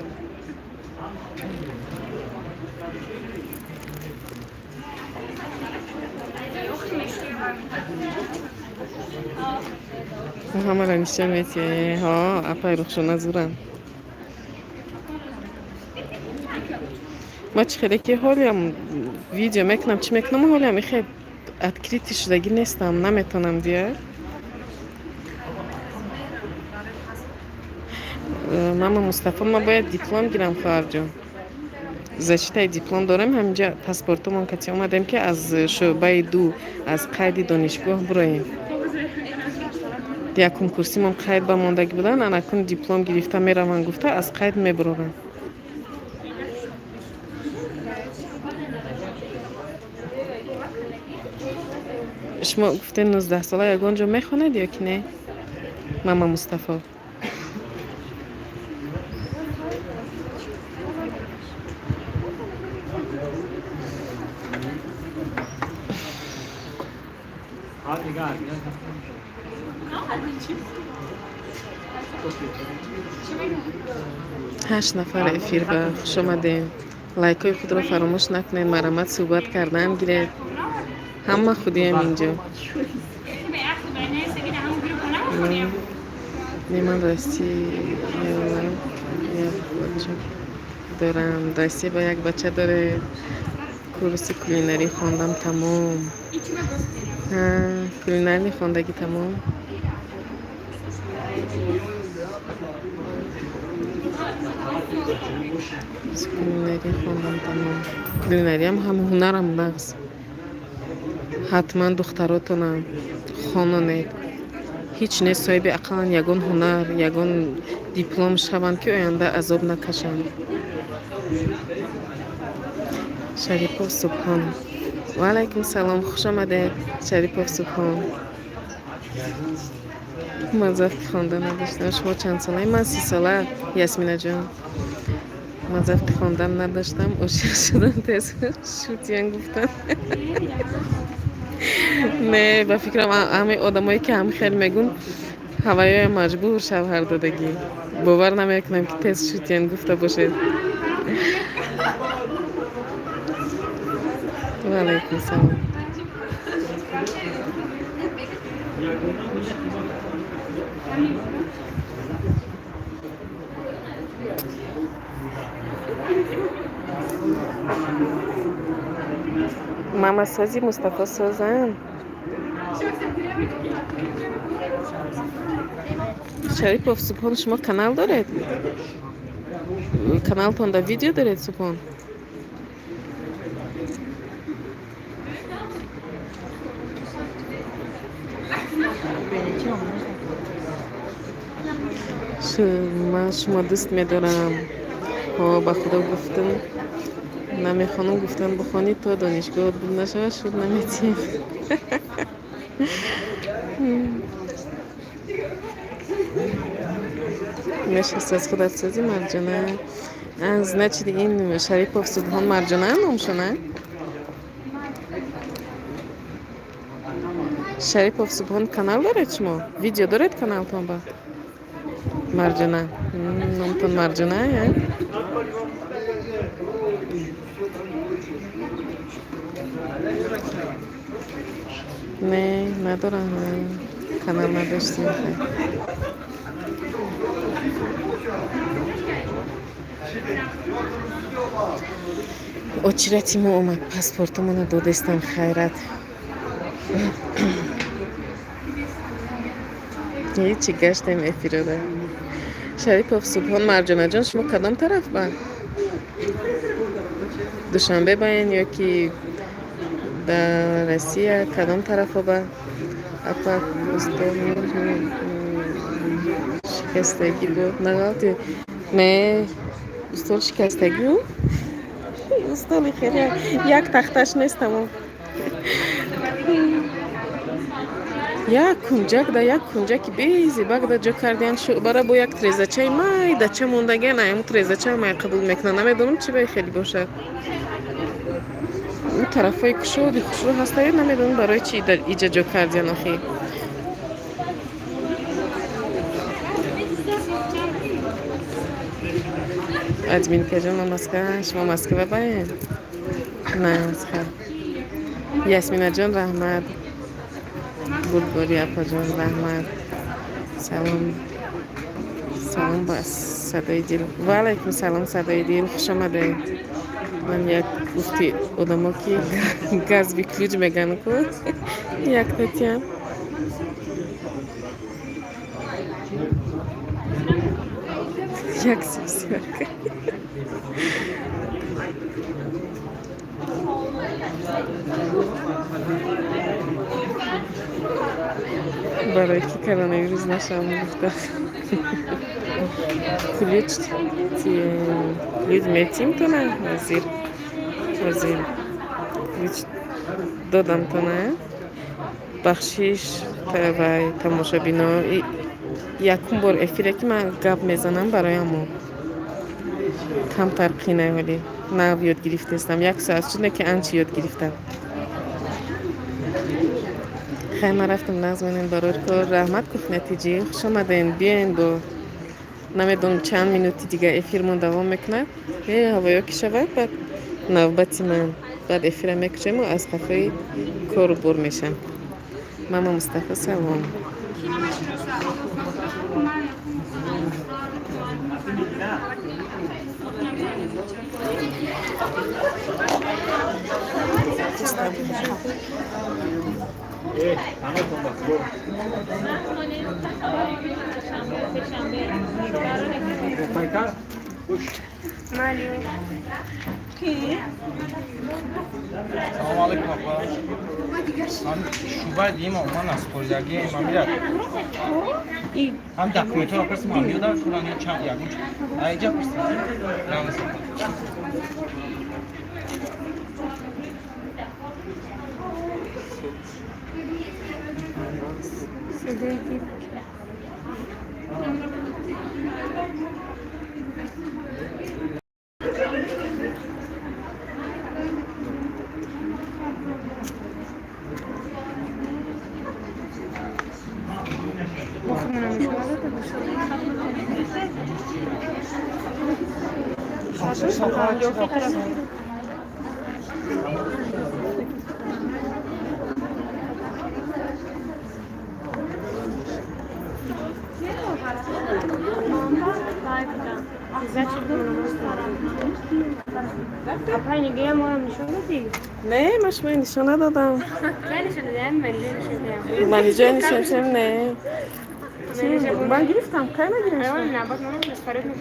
همه را نشان میتیه ها اپایرخشون نزورن ما چه خیلی که حالیم ویدیو میکنم چی میکنم حالیم خیلی ادکریتی شدگی نیستم نمیتونم دیگه ماما مصطفی ما باید دیپلم گیرم خواهر جان защитаи диплом дорем. Ҳаминҷа паспортумон кати омадем ки аз шӯъбаи 2 аз қайди донишгоҳ буроем. Якум курсимон қайд ба мондагӣ будан, анакун диплом гирифта меравам гуфта аз қайд мебурорам. шумо гуфтен 19 сола ягон ҷо мехонед ё ки не? мама Мустафо ҳашт нафар эфир ба хуш омадем. лайкҳои худро фаромӯш накунед. марҳамат суҳбат кардан гиред. ҳама худиям инҷо. من راستی دارم راستی با یک بچه داره کورس کولینری خواندم تمام. کولینری خواندگی تمام. کولینری خواندم تمام. کولینری هم هنرم نقص. حتما دختراتونم خانونید. هیچ نه صاحب اقلان یگان هنر یگان دیپلم شوند که آینده عذاب نکشند. شریفوف سبحان. و علیکم سلام، خوش آمدید شریفوف سبحان. مزاف که خونده نداشتم. شما چند ساله؟ من 30 ساله. یاسمینه جان مزاف که خوندم نداشتم. عاشق شدم تیز شوتیان گفتم. نه با فکرم همه آدمایی که هم خیلی میگون هوایی مجبور شوهر دادگی. باور نمیکنم که تیز شوتیان گفته باشه. و علیکم سلام. ماما سازی مصطفی سازم. شریفوف سبحان شما کانال دارید؟ کانالتون دا ویدیو دارید سبحان؟ من شما دوست میدارم. با خدا گفتم نمیخوانم گفتن بخوانی تا دانشگاه بود نشود شد نمیتیم. میشه از خودت سازی مرجانه از نچیدی این شریفوف سبحان مرجانه نامشو نه؟ شریفوف سبحان کانال دارید شما؟ ویدیو دارید کانالتون با؟ مرجانه نامتون مرجانه یا؟ نه ندارم کانال نداشتیم. очереди мо омад, паспортумоно додестам хайрат. ҳечи гаштем эфирода. шарипов субҳон марҷонаҷон шумо кадом тараф ба? душанбе баен ё ки дар Россия кадом тарафа ба? апа шикастагӣ буд нагалти ме устол шикастагӣ устоли хеле як тахташ нестам. як кунҷак да як кунҷаки бези багда ҷо кардиан шӯъбара бо як трезачаи майдача мондагиан айму трезача май қабул мекунад. намедонам чӣ баи хеле бошад. ин тарафҳои кушоди хушрӯ ҳастаю намедонам барои чӣ иҷа ҷо кардиан охи. админкаҷон Москва, шумо Москва баен? Не, Москва. Ясминаҷон раҳмат. Булгори апаҷон раҳмат. Салом. Салом ба садои дил. Ва алайкум салом садои дил. Хуш омадед. Ман як гуфти одамо ки газ выключ меган ку. Як татиам. Як сисяка. برای که کرونا نشم گفته ключ людьми то не вазир ключ додам то не бахшиш ва тамошобино якум бор эфире ки ман гап мезанам бароямо камтар қинай вале нав ёд гирифтаистам 1 соат шуда ки анчи ёд гирифтам хайма рафтам назманем барои кор раҳмат гуфт натиҷаи хуш омаден биен бо намедонам чанд минути дига эфирмон давом мекунад ҳавоё ки шавад баъд навбати ман баъд эфира мекушему аз қафаи кор бор мешам мама Мустафа салом Салом алейкум апа. Ам шубай дима ман аз қоридаги мамира. Ам документро персам мамира курани чам ягун. Айҷа персам. Намас. Payne gelen var mı şöyle değil. نه مشمه نشانه دادم Ben şöyle diyeyim, ben de şöyle diyeyim. من اینجا نشانم نه من گرفتم کار نگیرم Ne bak ne olmuş fark etmiyor.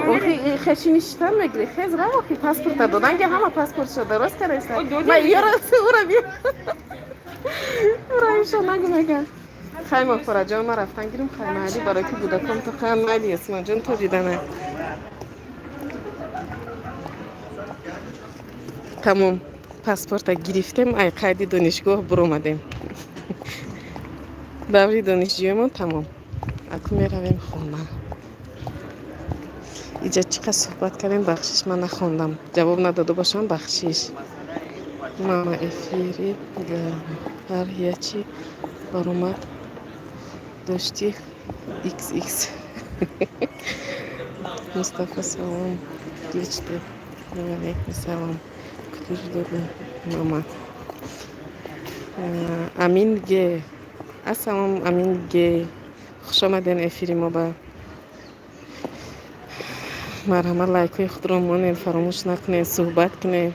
اوخی خشین işten میگیری خیز را اوخی پاسپورت دادن که همه پاسپورت شده درست کردن من یارو اورا بیا اورا ایشون نگو میگن خیمه خورا جان ما رفتن گیریم خیمه علی برای که بودکم تو خیمه علی اسمان جان تو دیدنه تمام پاسپورت گرفتیم ای قیدی دانشگاه برآمدیم دوری دانشجویمون تمام اکنون میرویم خونه اینجا چقدر صحبت کردیم بخشش من نخوندم جواب نداده باشم بخشش ماما افیری هر یچی برآمد داشتی ایکس ایکس مصطفی سلام geçti علیکم سلام کتوش دادم ماما امین گه السلام امین گه خوش آمدین افیری ما با مرحمت لایکای خود رو مانین فراموش نکنین صحبت کنین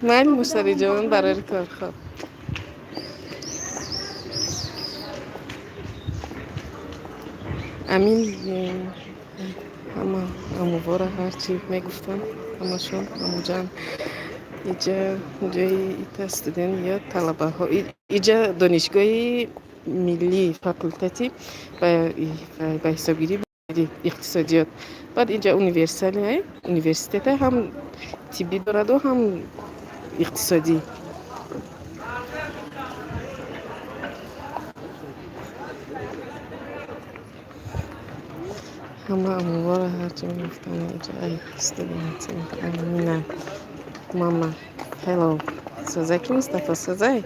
من مشتری جوان برای کار خواب امین همه اموارا هرچی میگفتن همه شون همو جان اینجا جای استودن یا طلبه ها اینجا دانشگاهی ملی فاکولتاتی و حسابگیری اقتصادیات بعد اینجا اونیورسیته هم طبی دارد و هم اقتصادی همه اموار هرچی میگفتن اینجا ای استودنتی امینه ماما هلو سازای کی مصطفی سازای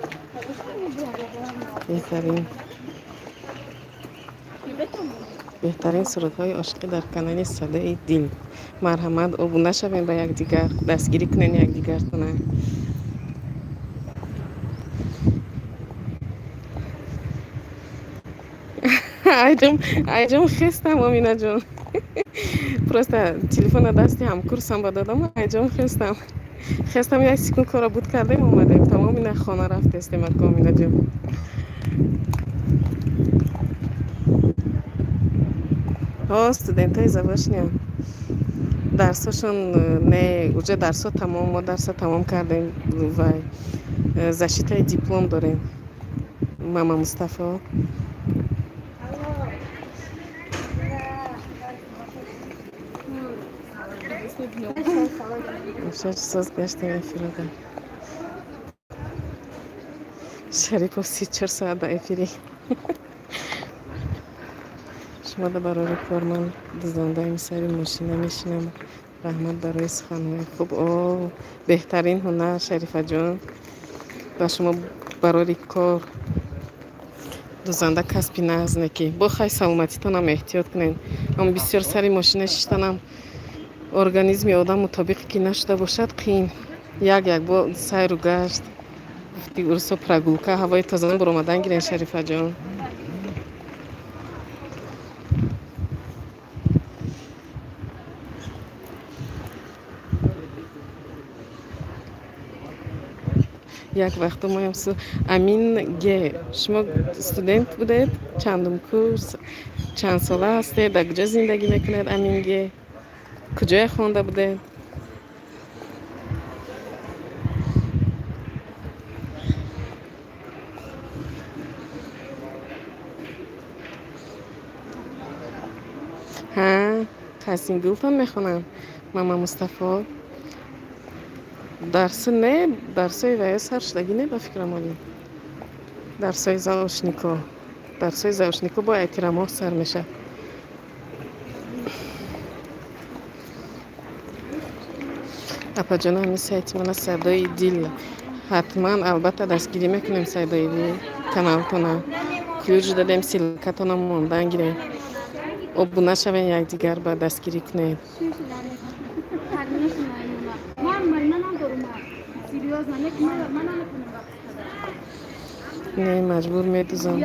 بهترین سرودهای عاشقی در کانال صدای دل مرحمت ابونه شوین با یکدیگر دستگیری کنین یکدیگرتونه айҷам хестам амина ҷон просто телефона дасти ҳамкурсам ба додам айҷам хестам як секунд кора буд кардем омадем тамоми на хона рафтестем ако амина ҷон студентҳои завошния дарсошон не уҷа дарсо тамом, мо дарса тамом кардем ва зашитаи диплом дорем. Мама Мустафо соз гаштем эфирада. Шарипов 34 соат дар эфири. шумо да барори кор, ман дизондаи сари мошина мешинам. раҳмат барои суханҳои хуб. беҳтарин ҳунар Шарифаҷон. ва шумо барори кор дузанда касби назне ки бо хай саломатитонам эҳтиёт кунед. ам бисёр сари мошина шиштанам организми одам мутобиқ ки нашуда бошад қиин. як бо сайру гашт гуфти урсо прогулка ҳавои тоза буромадан гирен Шарифаҷон. як вақто моям Амин Г. шумо студент будед? чандум курс? чанд сола ҳастед? дар куҷо зиндагӣ мекунед Амин Г? куҷое хонда будед? ҳасин гулфам мехонам. мама Мустафо дарсы не дарсои ваё сар шудагӣ не ба фикрам олӣ. дарсои заошнико бо эҳтиромоҳ сар мешад. апаҷон ҳамин сайти мана садои дил ҳатман албатта дастгирӣ мекунем. садои дил каналтона ключ дадем, силакатона мондан гирем. обуна шавем, якдигар ба дастгирӣ кунем. не маҷбур медузам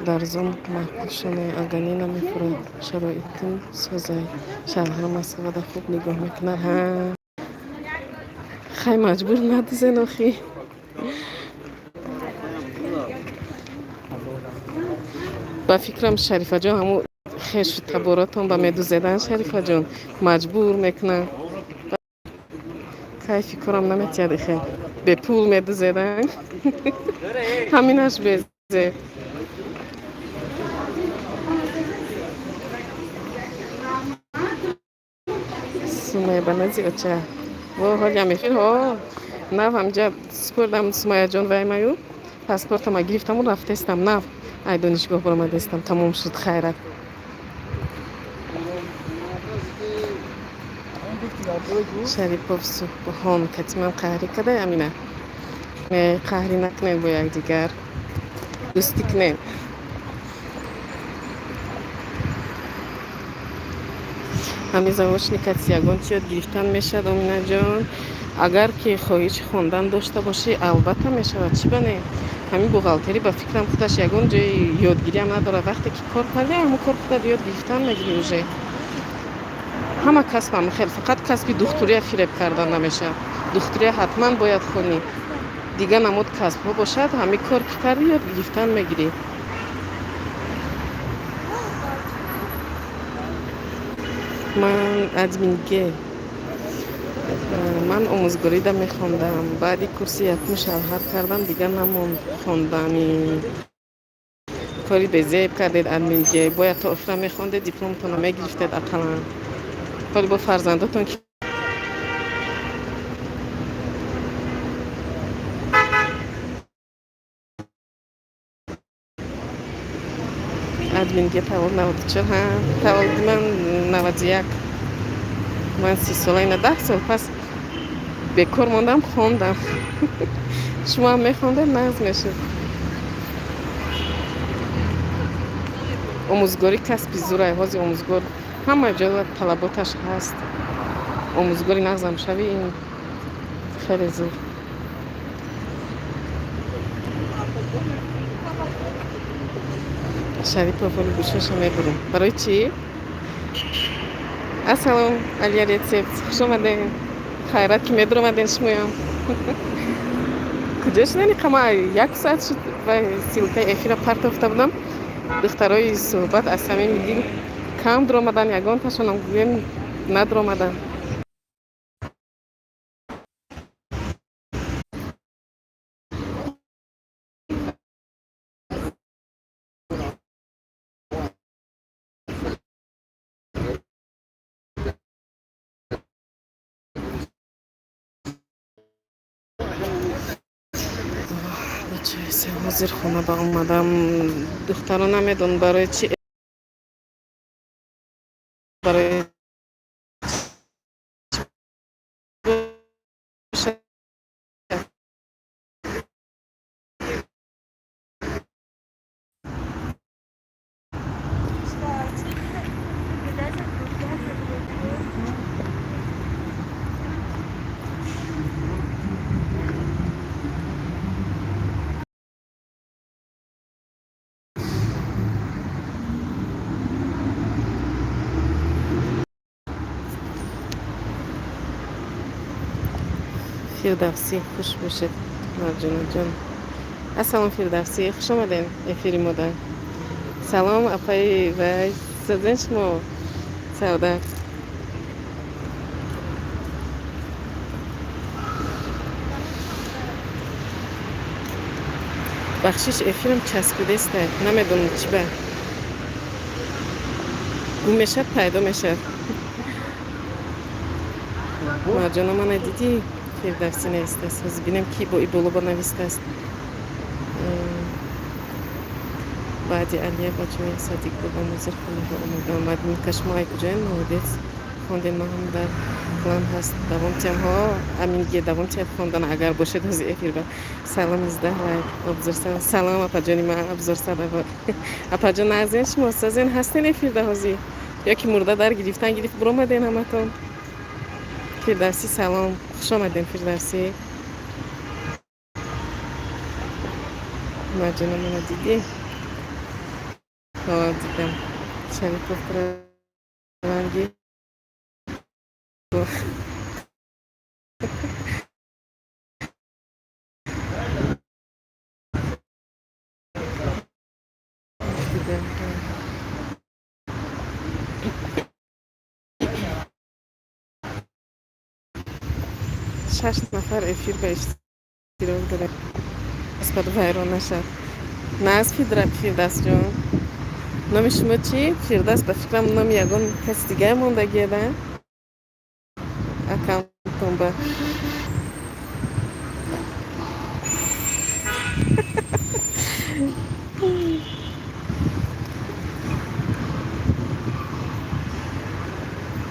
дарзон маҳбушона аганина мефурад шароитин созай шарҳам асвада хуб нигоҳ мекунад. хай маҷбур надузен охи. ба фикрам Шарифаҷон ҳамо хешу таборотон ба медузедан Шарифаҷон маҷбур мекунад. кайфи корам наметиҳад ихел бепул медузедан. ҳаминаш безе. сумая банази оча ҳолям эфир нав ҳамҷа спурдам Сумаяҷон ваймаю паспортама гирифтаму рафтестам нав ай донишгоҳ баромадестам тамом шуд хайрат. Шарипов субҳон катиман қаҳрӣ кадай амина қаҳрӣ накунед бо якдигар дӯстӣ кунед. ҳамин заочникати ягон чиёд гирифтан мешавад Оминаҷон. агар ки хоҳиши хондан дошта бошӣ албатта мешавад. чӣ бане ҳамин бухгалтерӣ ба фикрам худаш ягон ҷои ёдгириам надорад. вақте ки кор кардӣ ҳамун кор худат ёд гирифтан мегирӣ уже. ҳама касбам хел фақат касби духтурия фиреб кардан намешавад. духтурия ҳатман бояд хонӣ. дигар намуд касбҳо бошад ҳамин кор ки кардӣ ёд гирифтан мегирӣ. ман админге ман омӯзгорида мехондам. баъди курси якум шавҳар кардам дигар намонд хондани кори безеб кардед админге. бояд то охира мехондед дипломтона мегирифтед ақаллан. ҳоли бо фарзандотон ки админге тавол 94 таволди ман 91 ман 30 сола ина 10 сол пас бекор мондам хондам. шумо ҳам мехондед нағз мешед. омӯзгорӣ касби зурай. ҳозир омӯзгор ҳама ҷо талаботаш ҳаст. омӯзгори нағзам шавӣ ин хеле зур. Шарипов оли гӯшаша мебурем. барои чӣ? ассалом алия рецепт хуш омадед. хайрат ки медуромаден шумоям. куҷо шудани қама 1 соат шуд ва силкаи эфира партофта будам. духтарои суҳбат аз самими дил кам дуромадан, ягонташонам гӯем надуромадан. Бачаи ҳозир хона ба омадам. Духтаро намедон барои чи барои фирдавсӣ хуш бошед марҷонаҷон. Ассалом Фирдавсӣ, хуш омадем эфири мода. Салом апаи вай сазен шумо савдак. бахшиш эфирам часпидаст, намедонам чӣ ба гум мешавад, пайдо мешавад. марҷона мана дидӣ? Фирдавсӣ навистааст. ҳозир бинем ки бо иболоба навистааст. баъди алия ба ҷои садиқ бобам ҳозир хонаҳо омадам. мадинка шумо ай куҷоем? молодец, хондем. ман ҳам дар план ҳаст давомтиямҳо аминге давомтия хондан агар бошед ҳозир эфир ба салом 19 лайк обзорсад. салом апаҷони ман обзорсад. апаҷон назен шумо сазен ҳастен эфирда ҳозир ё ки мурда дар гирифтан гирифт буромаден ҳаматон. Фирдавсӣ салом, хуш омадем Фирдавсӣ. марҷона мана дидӣ? дидам. Шарипов ранги шаш нафар эфир ба иштирок дорад. аспад вайрон нашад. на аз Фирдавсҷон. номи шумо чӣ? Фирдавс ба фикрам номи ягон каси дигар мондагиеда? аккаунтон ба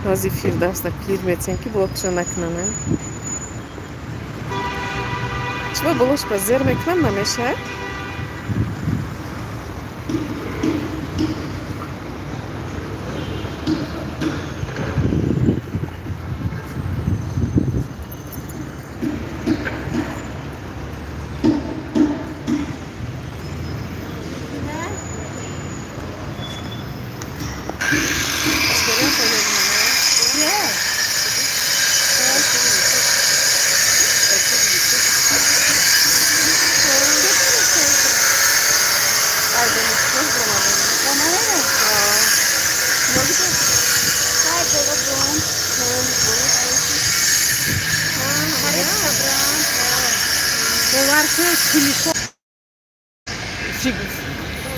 ҳозир Фирдавса пир мецем ки блокша накунам. чиба болош ба зер мекунам намешавад?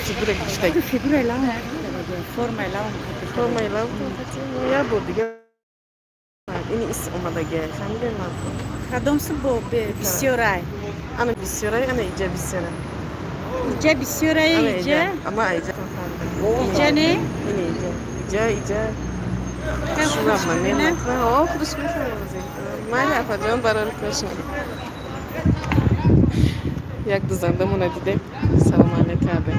Figura gostei. Figura lá, Forma lá, ya bu diye. Ini is olmadaki. Fahmedin mi? Adamsı bu bisyoray. Ana bisyoray, ana iyice bisyoray. İyice bisyoray iyice. Ama iyice. İyice ne? Ini iyice. Şuna mı ne? Oh, kuşmuş olacak. Mali yapacağım bararı kuşum. Як дузандамона дидем. Салом алейкум абе.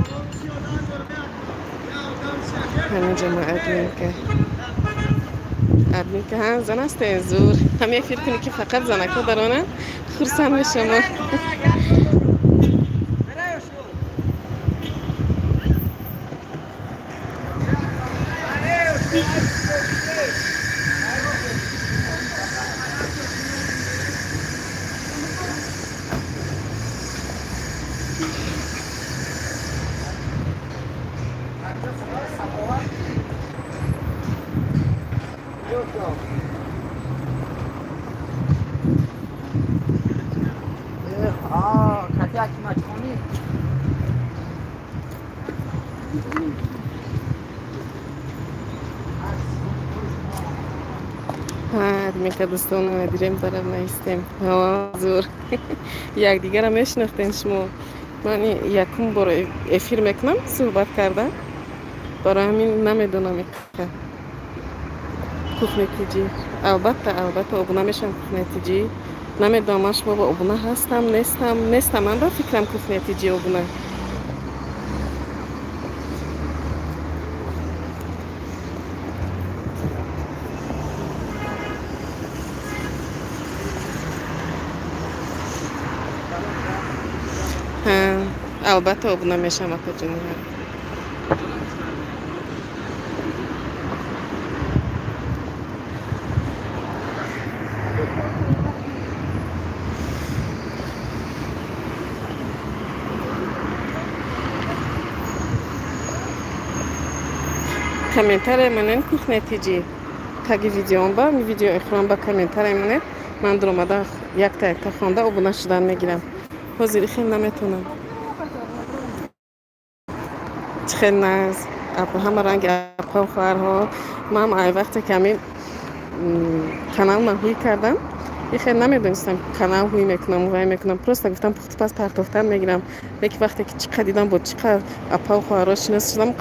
ҳаминҷо ма админка ҳам зан ҳастен зур. ҳаме фикр кунӣ ки фақат занако даронанд. хурсанд мешамо. ها میگه دوستان مدیرم دارم نیستم ها زور یک دیگر هم میشناختین شما من یکم بار افیر میکنم صحبت کردم برای همین نمیدونم که کوف نتیجه البته ابونه میشم کوف نتیجه نمیدونم شما با ابونه هستم نیستم من با فکرم کوف نتیجه ابونه ها البته ابونه میشم اتا جونی комментарий менен кух натиҷи таги видеом ба видео эхрон ба комментарий менен ман дуромада якта хонда обуна шудан мегирам ҳозири хел наметонам чӣ хел наз ҳама ранги апа хоҳарҳо ман ай вақте ки ҳамин канал ман ҳуй кардам и хел намедонистам канал ҳуй мекунам вай мекунам просто гуфтам пухтупаз партофтан мегирам леки вақте ки чӣ қадр дидам бо чӣ қадр апа хоҳарҳо шинос шудам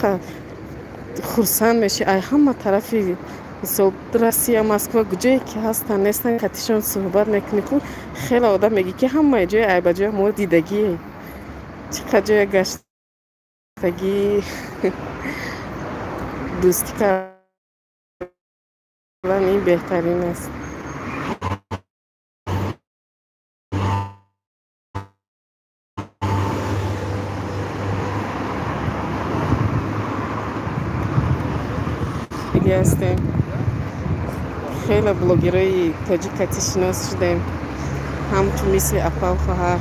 хурсанд меши ай ҳама тарафи мисол Россия Москва куҷое ки ҳастан нестан катишон суҳбат мекунӣ ку хеле одам мегӣ ки ҳамаи ҷои ай ба ҷои мо дидагие чӣ қадр ҷоя гаштагӣ дӯстӣ кардан ин беҳтарин аст دیگه هستیم خیلی بلوگرای تاجیکاتی شناس شدیم همچون مثل اپا و خواهر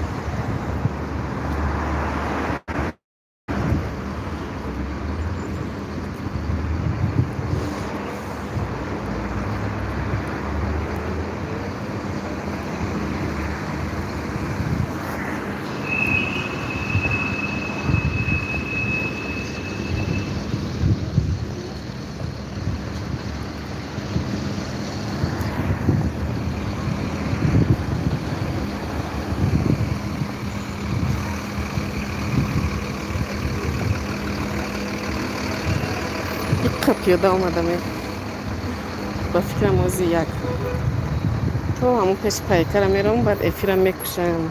پیاده آمدم با فکرم وزی یک تو همون پیش پیکرم میرم بعد افیرم میکشم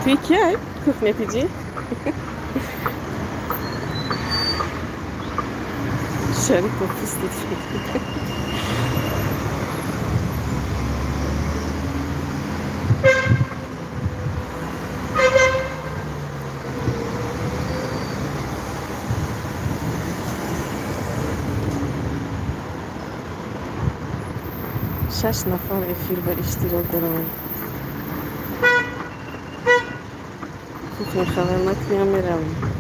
توی که کوف نتیجه شریک و پوستی شش نفر افیر به اشتراک دارن کوف خبر نکنیم میرم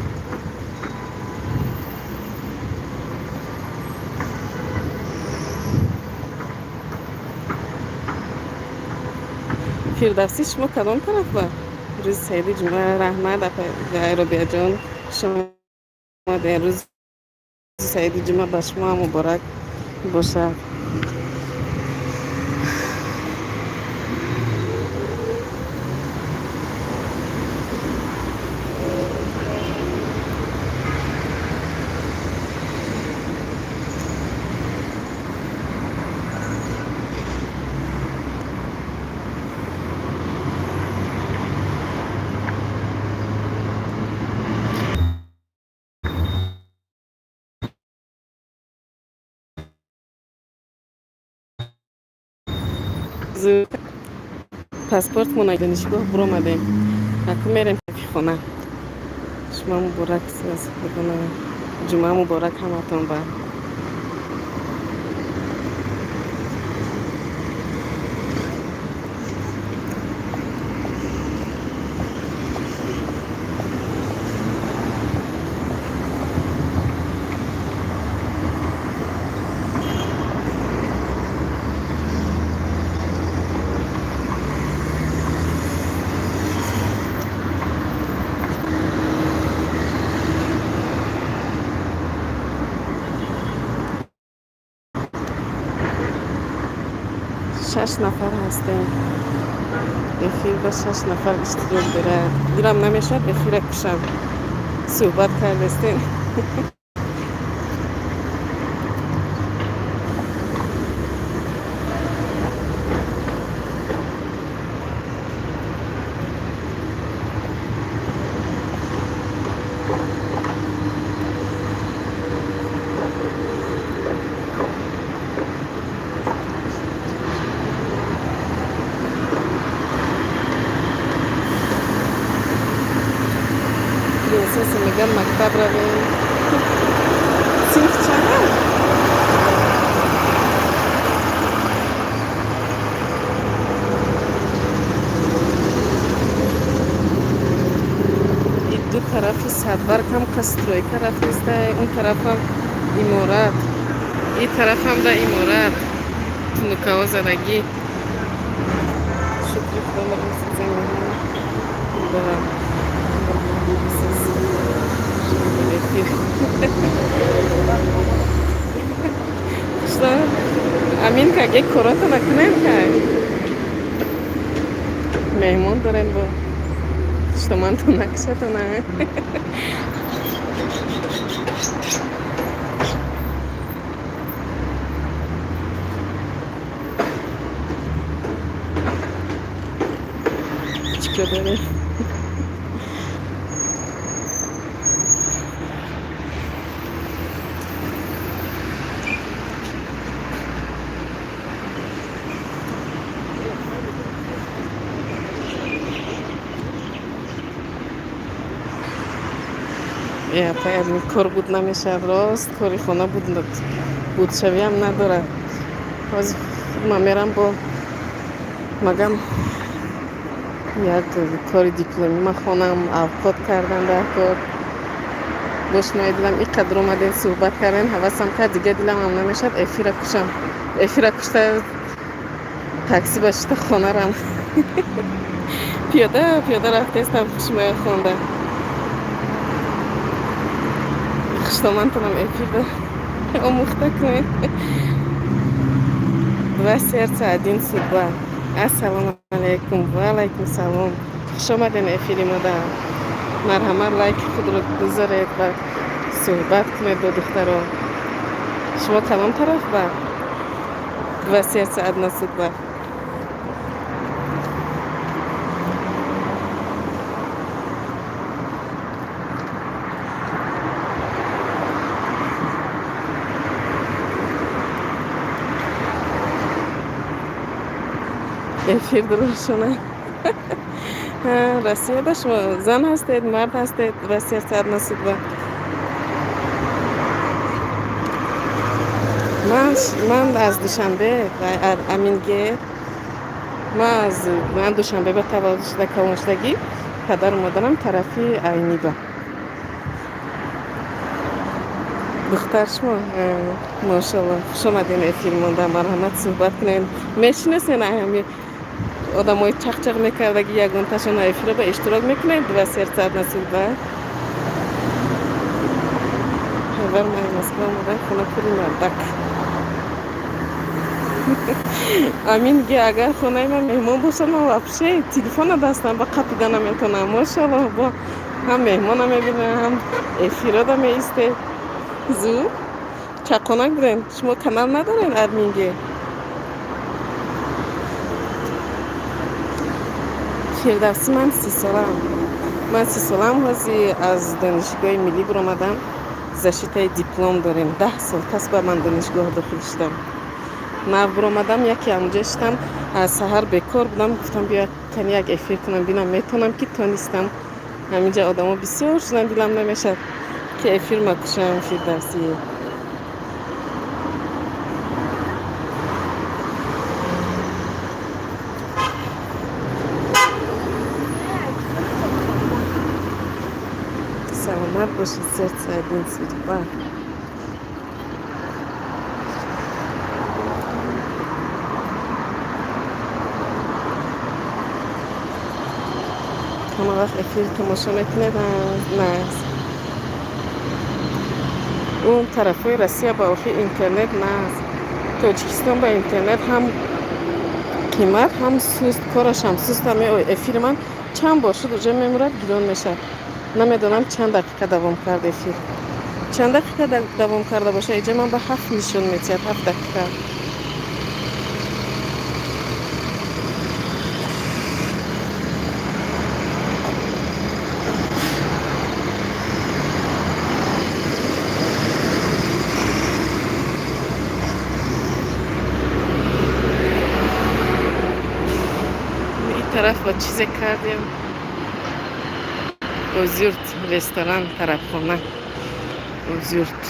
فیردوسی شما کدام طرف با روز سیدی جمعه رحمت عربیه جان شما در روز سیدی جمعه با شما مبارک باشه پاسپورت مون دانشگاه برآمدیم اکنون میریم خانه شما مبارک بکنم جمعه مبارک همتون با 6 نفر هستیم. افیر با 6 نفر اشتغال داره. دیرم نمیشد افیر کشم صحبت کردستین. پرنسس میگم مکتب رویم. صنف چند؟ این دو طرف صدبرگ هم کسترویکا رفته، اون طرف هم امارات، این طرف هم در امارات تنوکاوا زدگی. شکر خدا مرسی زمین دارم. İşte amin kage korata naknen kay. Mehmon daren bu. İşte mantu nakşata na. Çıkıyor. یا پایین کار بود نمیشه راست کاری خونه بود شویم نداره باز ما میرم با مگم یک کاری دیپلمی ما خونم آفاد کردن در کار باش نمیدونم این قدر اومدین صحبت کردن حواسم کرد دیگه دیلم هم نمیشد افیر کشم افیر کشته تاکسی باشته خونه رم پیاده رفته استم شما خونده خشتمان تنم افیر ده اموخته کنید و سیر سعدین صبح السلام علیکم و علیکم سلام خوش آمدین افیری ما در مرحمت لایک خود رو بذارید و صحبت کنید با دخترها شما کلام طرف با و سیر سعد نصد با افیر درشونه راسیه دا شما زن هستید مرد هستید و سیر ساعت نصید با من از دوشنبه امینگه من دوشنبه به تولد شده کلانشدگی پدر و مادرم طرفی عینی با دختر شما ماشاءالله خوش آمدین افیر مونده مرحمت صحبت کنین میشناسین همی آدم های چق میکرده که یکون تشون افیر با اشتراک میکنین و سیر ساعت نصید با هزار مای مسکو آمدن خونه پولی مردک امین گه اگر خونه من مهمان باشه من وابشه تلفن دستم با قطع نمیتونم ماشاءالله با هم مهمان هم میبینه هم افیراد هم ایسته زو چقونک برین شما کانال ندارین ادمینگه فردوسی من 30 سالم هزی از دانشگاه ملی برآمدم زشته دیپلم داریم 10 سال پس با من دانشگاه داخل شدم من برآمدم یکی همونجا شدم از سحر بیکار بودم گفتم بیا کنی یک افیر کنم بینم میتونم که تونستم همینجا آدم ها بسیار شدن دیلم نمیشد که افیر مکشم فردوسیه سلامت باشید سرد سعدین سوری همه وقت افیر تماشا میکنید نه اون طرف های روسیه با اوخی اینترنت نه تاجیکستان با اینترنت هم қимат ҳам суст, кораш ҳам суст ҳам эфири ман чанд бошуд уҷа мемурад гирон мешавад. Намедонам чанд дақиқа давом кард эфир. Чанд дақиқа давом карда боша, иҷа ман ба 7 нишон метиҳад, 7 дақиқа. طرف با چیز کردیم اوزیرت رستوران طرف خونه اوزیرت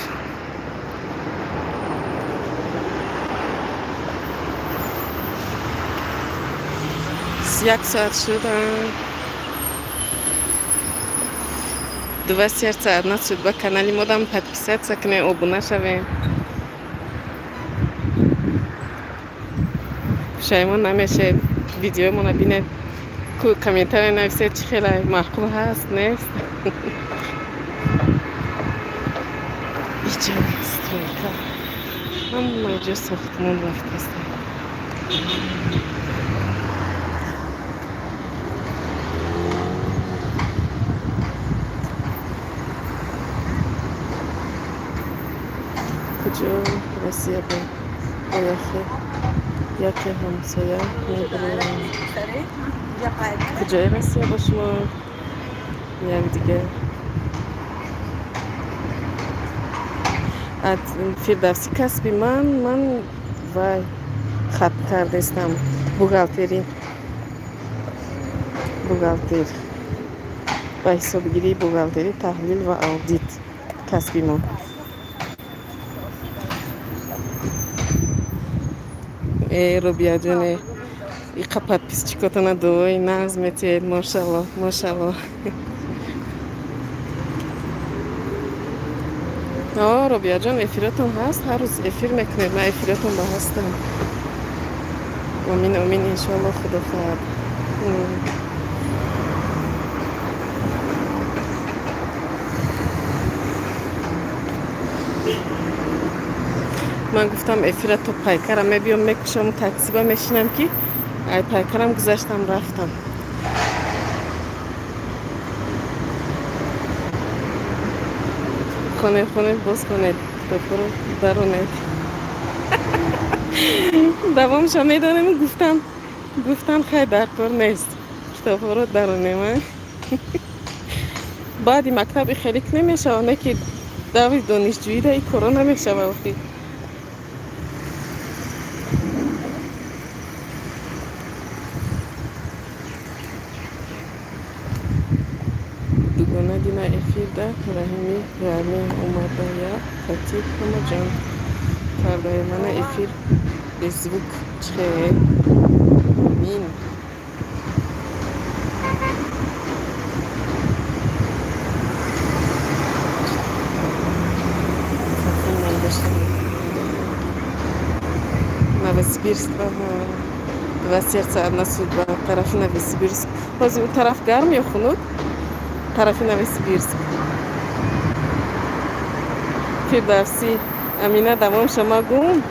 یک ساعت شدن 2 ساعت نشد با کانالی مودم подписаться کنه ابونه شویم شایمون نمیشه ویدیو مون بینه کو کامنتار نویسه چی خیلی معقول هست نیست ایچه استریکا همه جا ساختمون رفت است کجا رسیه با یکی همسایه میبرم کجای رسیه با شما یک دیگه فردوسی کسبی من وای خط کرده استم بوغالتر با حسابگیری بوغالتری تحلیل و آودیت کسبی من روبیا جونه ای قپت پیسچیکاتانا دوی نظمتید ماشالله ماشالله روبیا جان افیراتون هست هر روز افیر میکنید من افیراتون با هستم امین انشالله خدا خواهد من گفتم افیرات تو پایکرم میبیام میکشم تاکسی با میشینم که ای پایکرم گذاشتم رفتم خونه باز کنید بپرو درونید دوامشو میدانم گفتم خیلی دکتر نیست کتاب رو درونه من بعدی مکتب خیلی نمیشه نه که دوی دانشجویی ده ای کارا نمیشه وقتی دوگانه دینا افیر ده رحیمی رحمی اومده یا خطیب همه جان کرده من افیر به زوک چه مین Новосибирск, ага. 2 сердца, одна судьба. Тарafı Новосибирск. Возле у taraf гарм ya хунут. Tarafı Новосибирск. Firdevsi. Amine damam şama gum.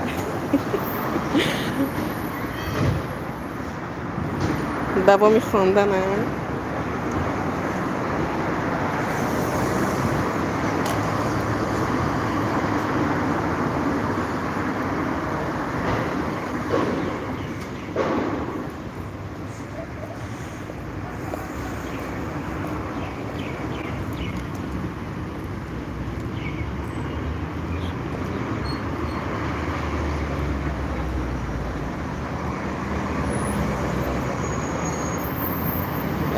Davami خواندن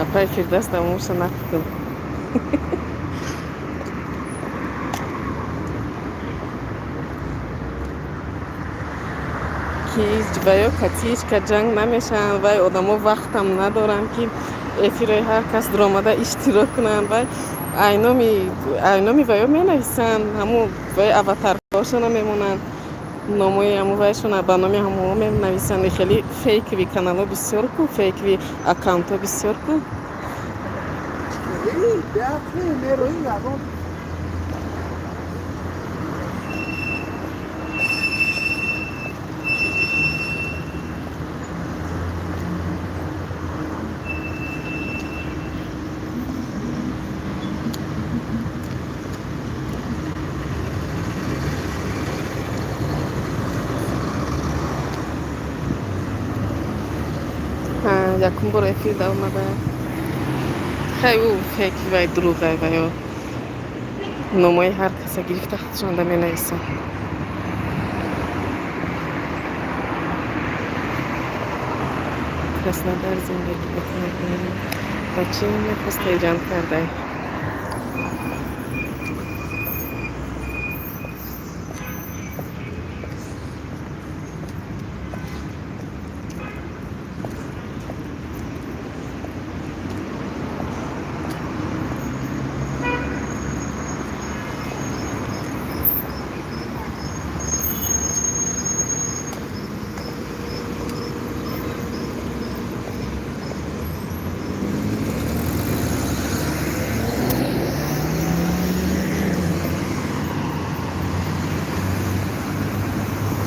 Apay Firdevs damam şama gum. که ویا کاتیش که جنگ نمیشن و آدما وقتم ندارن که افیرای هر کس درآمده اشتراک کنن و اینامی ویا می نویسن همو وای اواتار هاشون میمونن ناموی همو وایشون برنامه همو می نویسن خیلی فیک وی کانال ها بسیار کو فیک وی اکانت ها بسیار کو якум бор эфирда омада. Хай ӯ фек вай дурӯғай ва ё номои ҳар каса гирифта худшонда менависанд. Краснодар зиндагӣ мекунад ва чӣ мехост эҷанд кардай?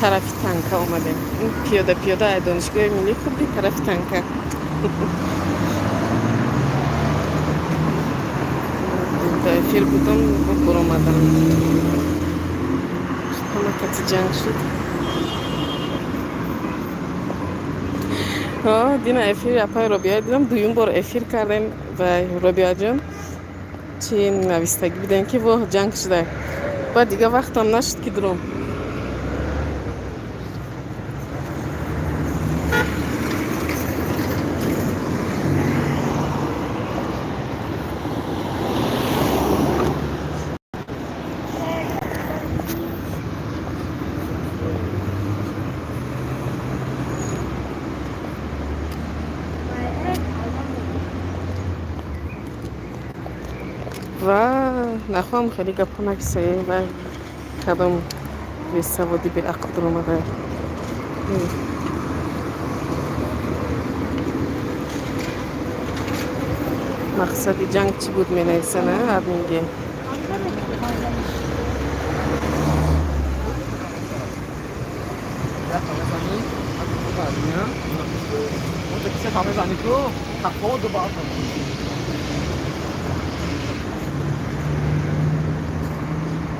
Тарафи танка омадем. Пиёда аз донишгоҳи миллӣ хурдӣ тарафи танка. До эфир будам, баромадам. Ҳамакати ҷанг шуд. Дина эфир апай Робиа дидам, дуюм бор эфир кардем ва Робиаҷон чӣ навистагӣ будем ки воҳ ҷанг шуда. Баъд дига вақтам нашуд ки дуром. ва нахоҳам хеле гапҳо накисае ва кадом бесаводӣ беақл дуромада. мақсади ҷанг чӣ буд менависана админге.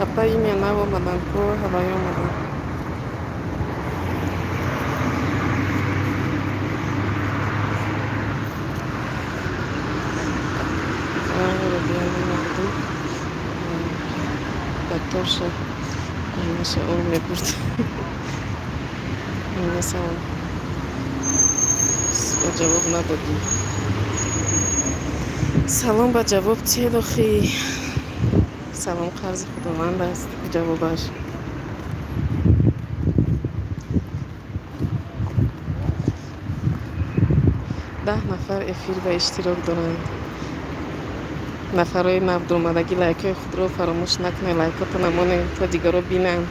Апай имя навомадан ко ҳаваи омадан. Батоша наша он мебурд. Месам ҷавоб надодӣ. салом ба ҷавоб чӣ дохӣ? салом қарзи худованд аст ҷавобаш. даҳ нафар эфир ба иштирок доранд. нафарои навдромадагӣ лайкҳои худро фаромӯш накунед, лайкҳото намонед то дигарро бинанд.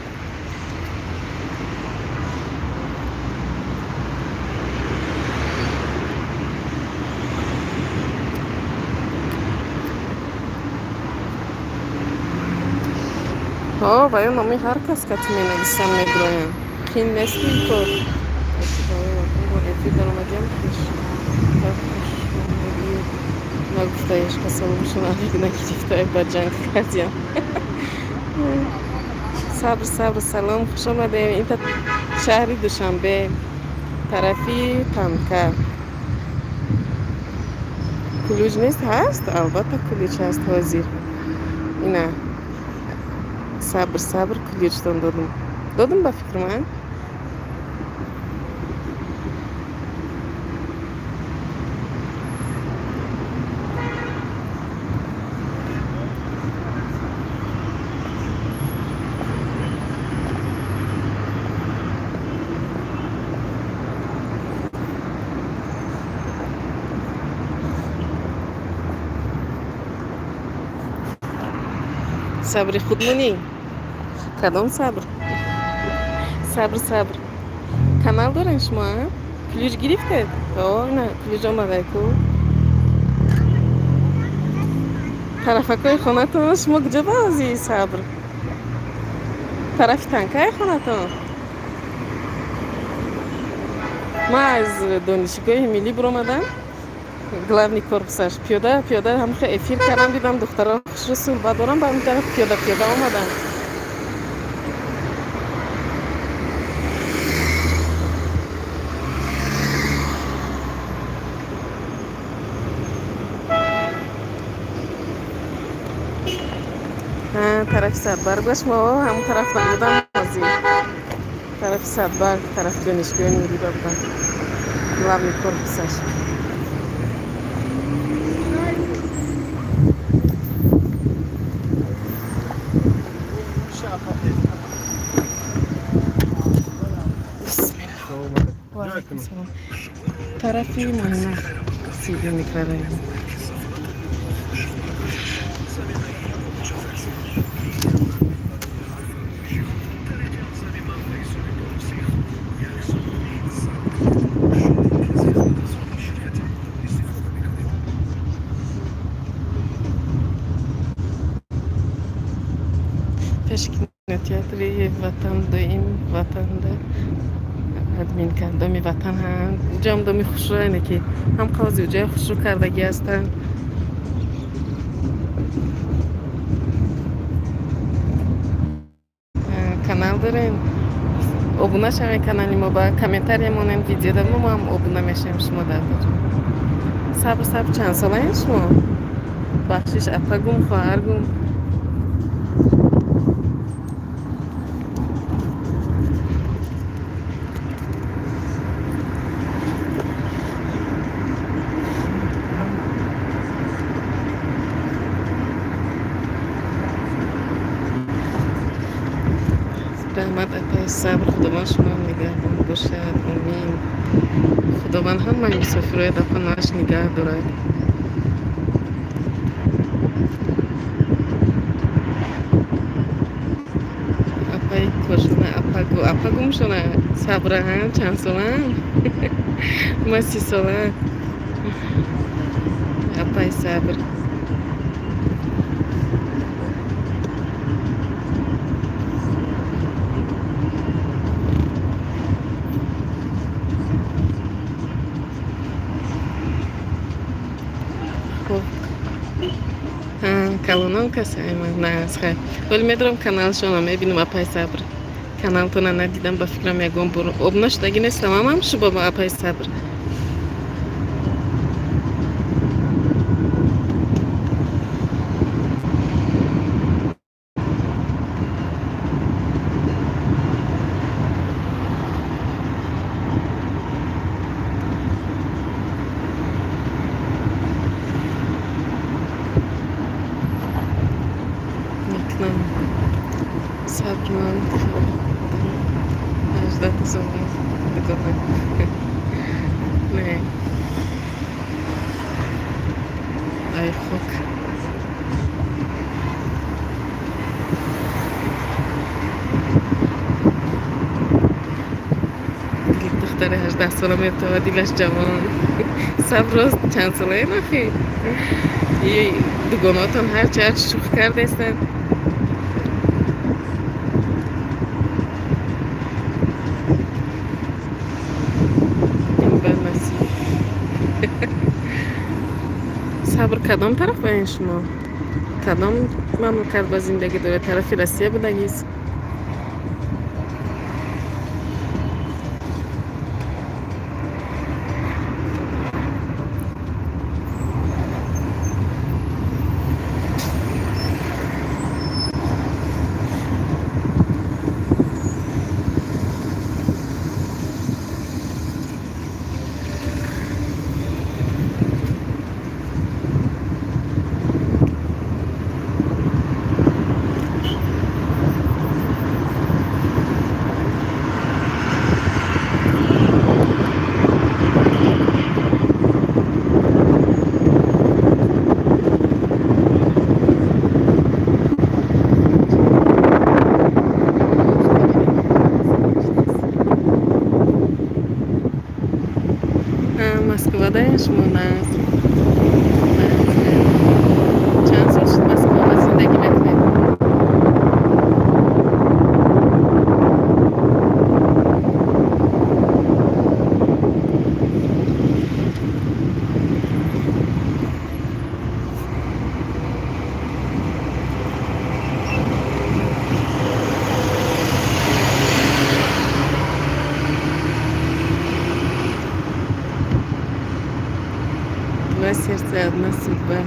ва ё номи ҳар кас ка чӣ менависам мебироям. Қин нест ин кор. Эфир даромадиам хиш. нагуфтаеш ка саломшон алик нагирифтаи ба ҷанг кардиям. сабр салом хуш омадем. Инта шаҳри Душанбе тарафи танка. кулуҷ нест ҳаст? албатта кулуҷ ҳаст ҳозир. ина сабр кулуҷтон додум ба фикр ман. сабри худмонӣ. кадом сабр? сабр. канал дорем шумо? кулуҷ гирифтед? на кулуҷ омадаку. тарафакҳои хонатон шумо куҷо баъзи сабр? тарафи танкаи хонатон? ман аз донишгоҳи миллӣ биромадам. главный корпусаш пиёда ҳамха эфир кардам, дидам духтаро хушрӯ суҳбат дорам, ба он тараф пиёда омадам. طرف صدبرگ باش ما همون طرف بودم بازی طرف صدبرگ طرف دانشگاه نوری بودم главный корпусаш طرفی مهمه سیدی میکرده تئاتری وطن این وطن ده ادمین کردمی وطن هم جام دمی خوش رو اینه که هم قاضی و جای خوش رو کردگی هستن کانال دارین ابونه شوین کانالی ما با کامنتاری مونن ویدیو دارم ما هم ابونه میشیم شما در صبر چند ساله این شما بخشش اپاگوم خواهرگوم رحمت اپای صبر خداوند شما نگهبان باشد امین خداوند هم من مسافرهای دفنهاش نگه دارد اپای کشونه اپاگوم شونه صبره هم چند ساله هم من 30 ساله اپای صبر کانال کسی من نه از خیلی ولی میدارم کانالشون میبینم اپای صبر کانالتون ندیدم با فکرم یکم برو ابناش دگی نیستم هم شو با اپای صبر صبرم اجداد زمان بگذارم نه ای خوک دختر 18 ساله میتونه دیلش جوان صبر چند ساله نخی یه دوگاناتون هر شوخ کرده استن صبر کدام طرف باید شما؟ کدام مملکت با زندگی داره؟ طرف روسیه بودگیست؟ Moskva'da yaşamıyorlar. Çan sonuçta Moskva'da zindagi mektep. Serce одна судьба.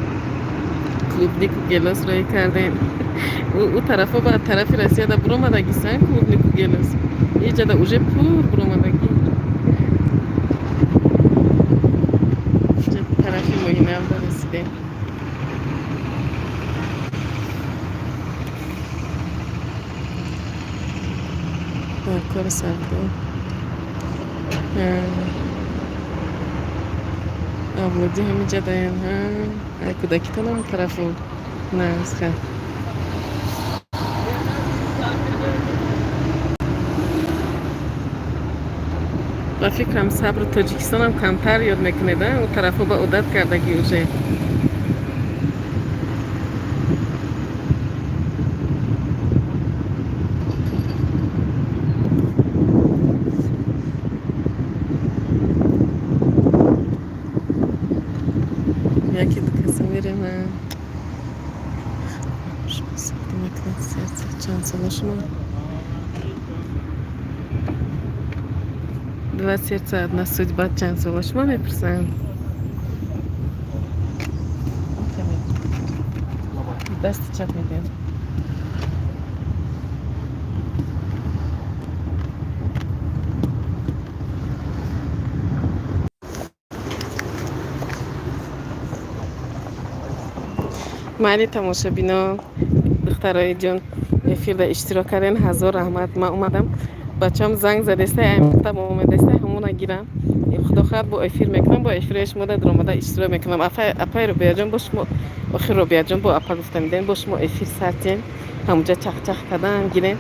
Клубнику гелос рой кардем. او طرفا با طرف رسیه دا برومدگی سن клубнику гелес. Иҷа да уже пур бромадаги. Иҷа тарафи Моинав да расидем. Кор савдо. Авлоди ҳамиҷа даян ҳа. Ай кӯдакитонам тарафу насха. ба фикрам сабру Тоҷикистонам камтар ёд мекунеда, у тарафо ба одат кардагӣ уже. Яке ду каса мерем. Чанд сола шумо? 21 судьба чанд сола шумо мепурсанд? Дасти чап медиҳам. майли тамошобино, духтарои ҷон, эфирда иштирок кардем. Ҳазор раҳмат. Ман омадам, бачаам занг задеста, аймақтаб омадаста, ҳамона гирам. Худохоҳад бо эфир мекунам, бо эфирҳои шумо дар омада иштирок мекунам. Апай Робияҷон бо шумо, охир Робияҷон бо апа гуфтамидем бо шумо эфир сартем, ҳамуҷа чахчах кардам гирем.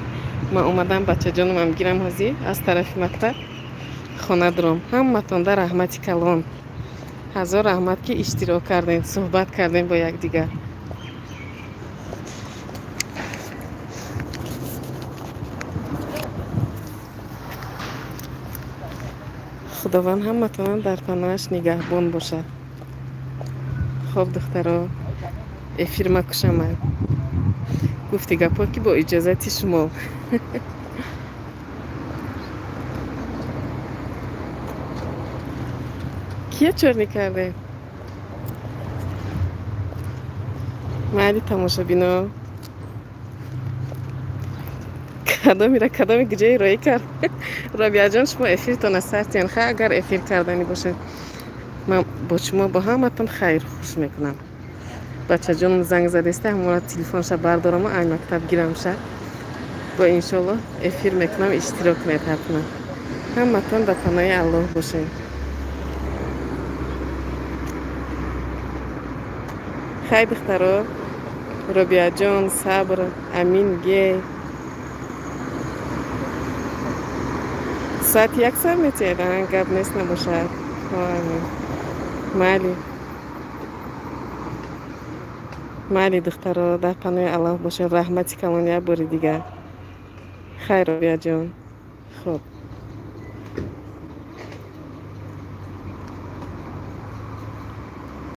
Ман омадам, бачаҷонумам гирам ҳозир аз тарафи мактаб хона дуром. Ҳаматонда раҳмати калон. Ҳазор раҳмат ки иштирок кардем, суҳбат кардем бо якдигар. худованд ҳаматонам дар паноҳаш нигаҳбон бошад. хоб духтаро, эфир макушамад. гуфти гапҳо ки бо иҷозати шумо. кия чорнӣ карде? майли тамошобино, кадоми гуҷаи роӣ кард? Робияҷон, шумо эфиртон аз сартен ха, агар эфир кардани бошад. Ман бо шумо бо ҳаматон хайр хуш мекунам. бачаҷонам занг задеста, ҳамона телефонша бардорам, ай мактаб гирамша. бо иншоллоҳ эфир мекунам, иштирок кунед ҳатман. ҳаматон ба паноҳи Аллоҳ бошед. хай духтаро, Робияҷон, Сабр, Амин гей. соати 1 сар метиҳеданд, гап нест набошад. майли духтаро, дар паноҳи Аллоҳ бошед. раҳмати калон як бори дигар. хайр Робияҷон. хуб.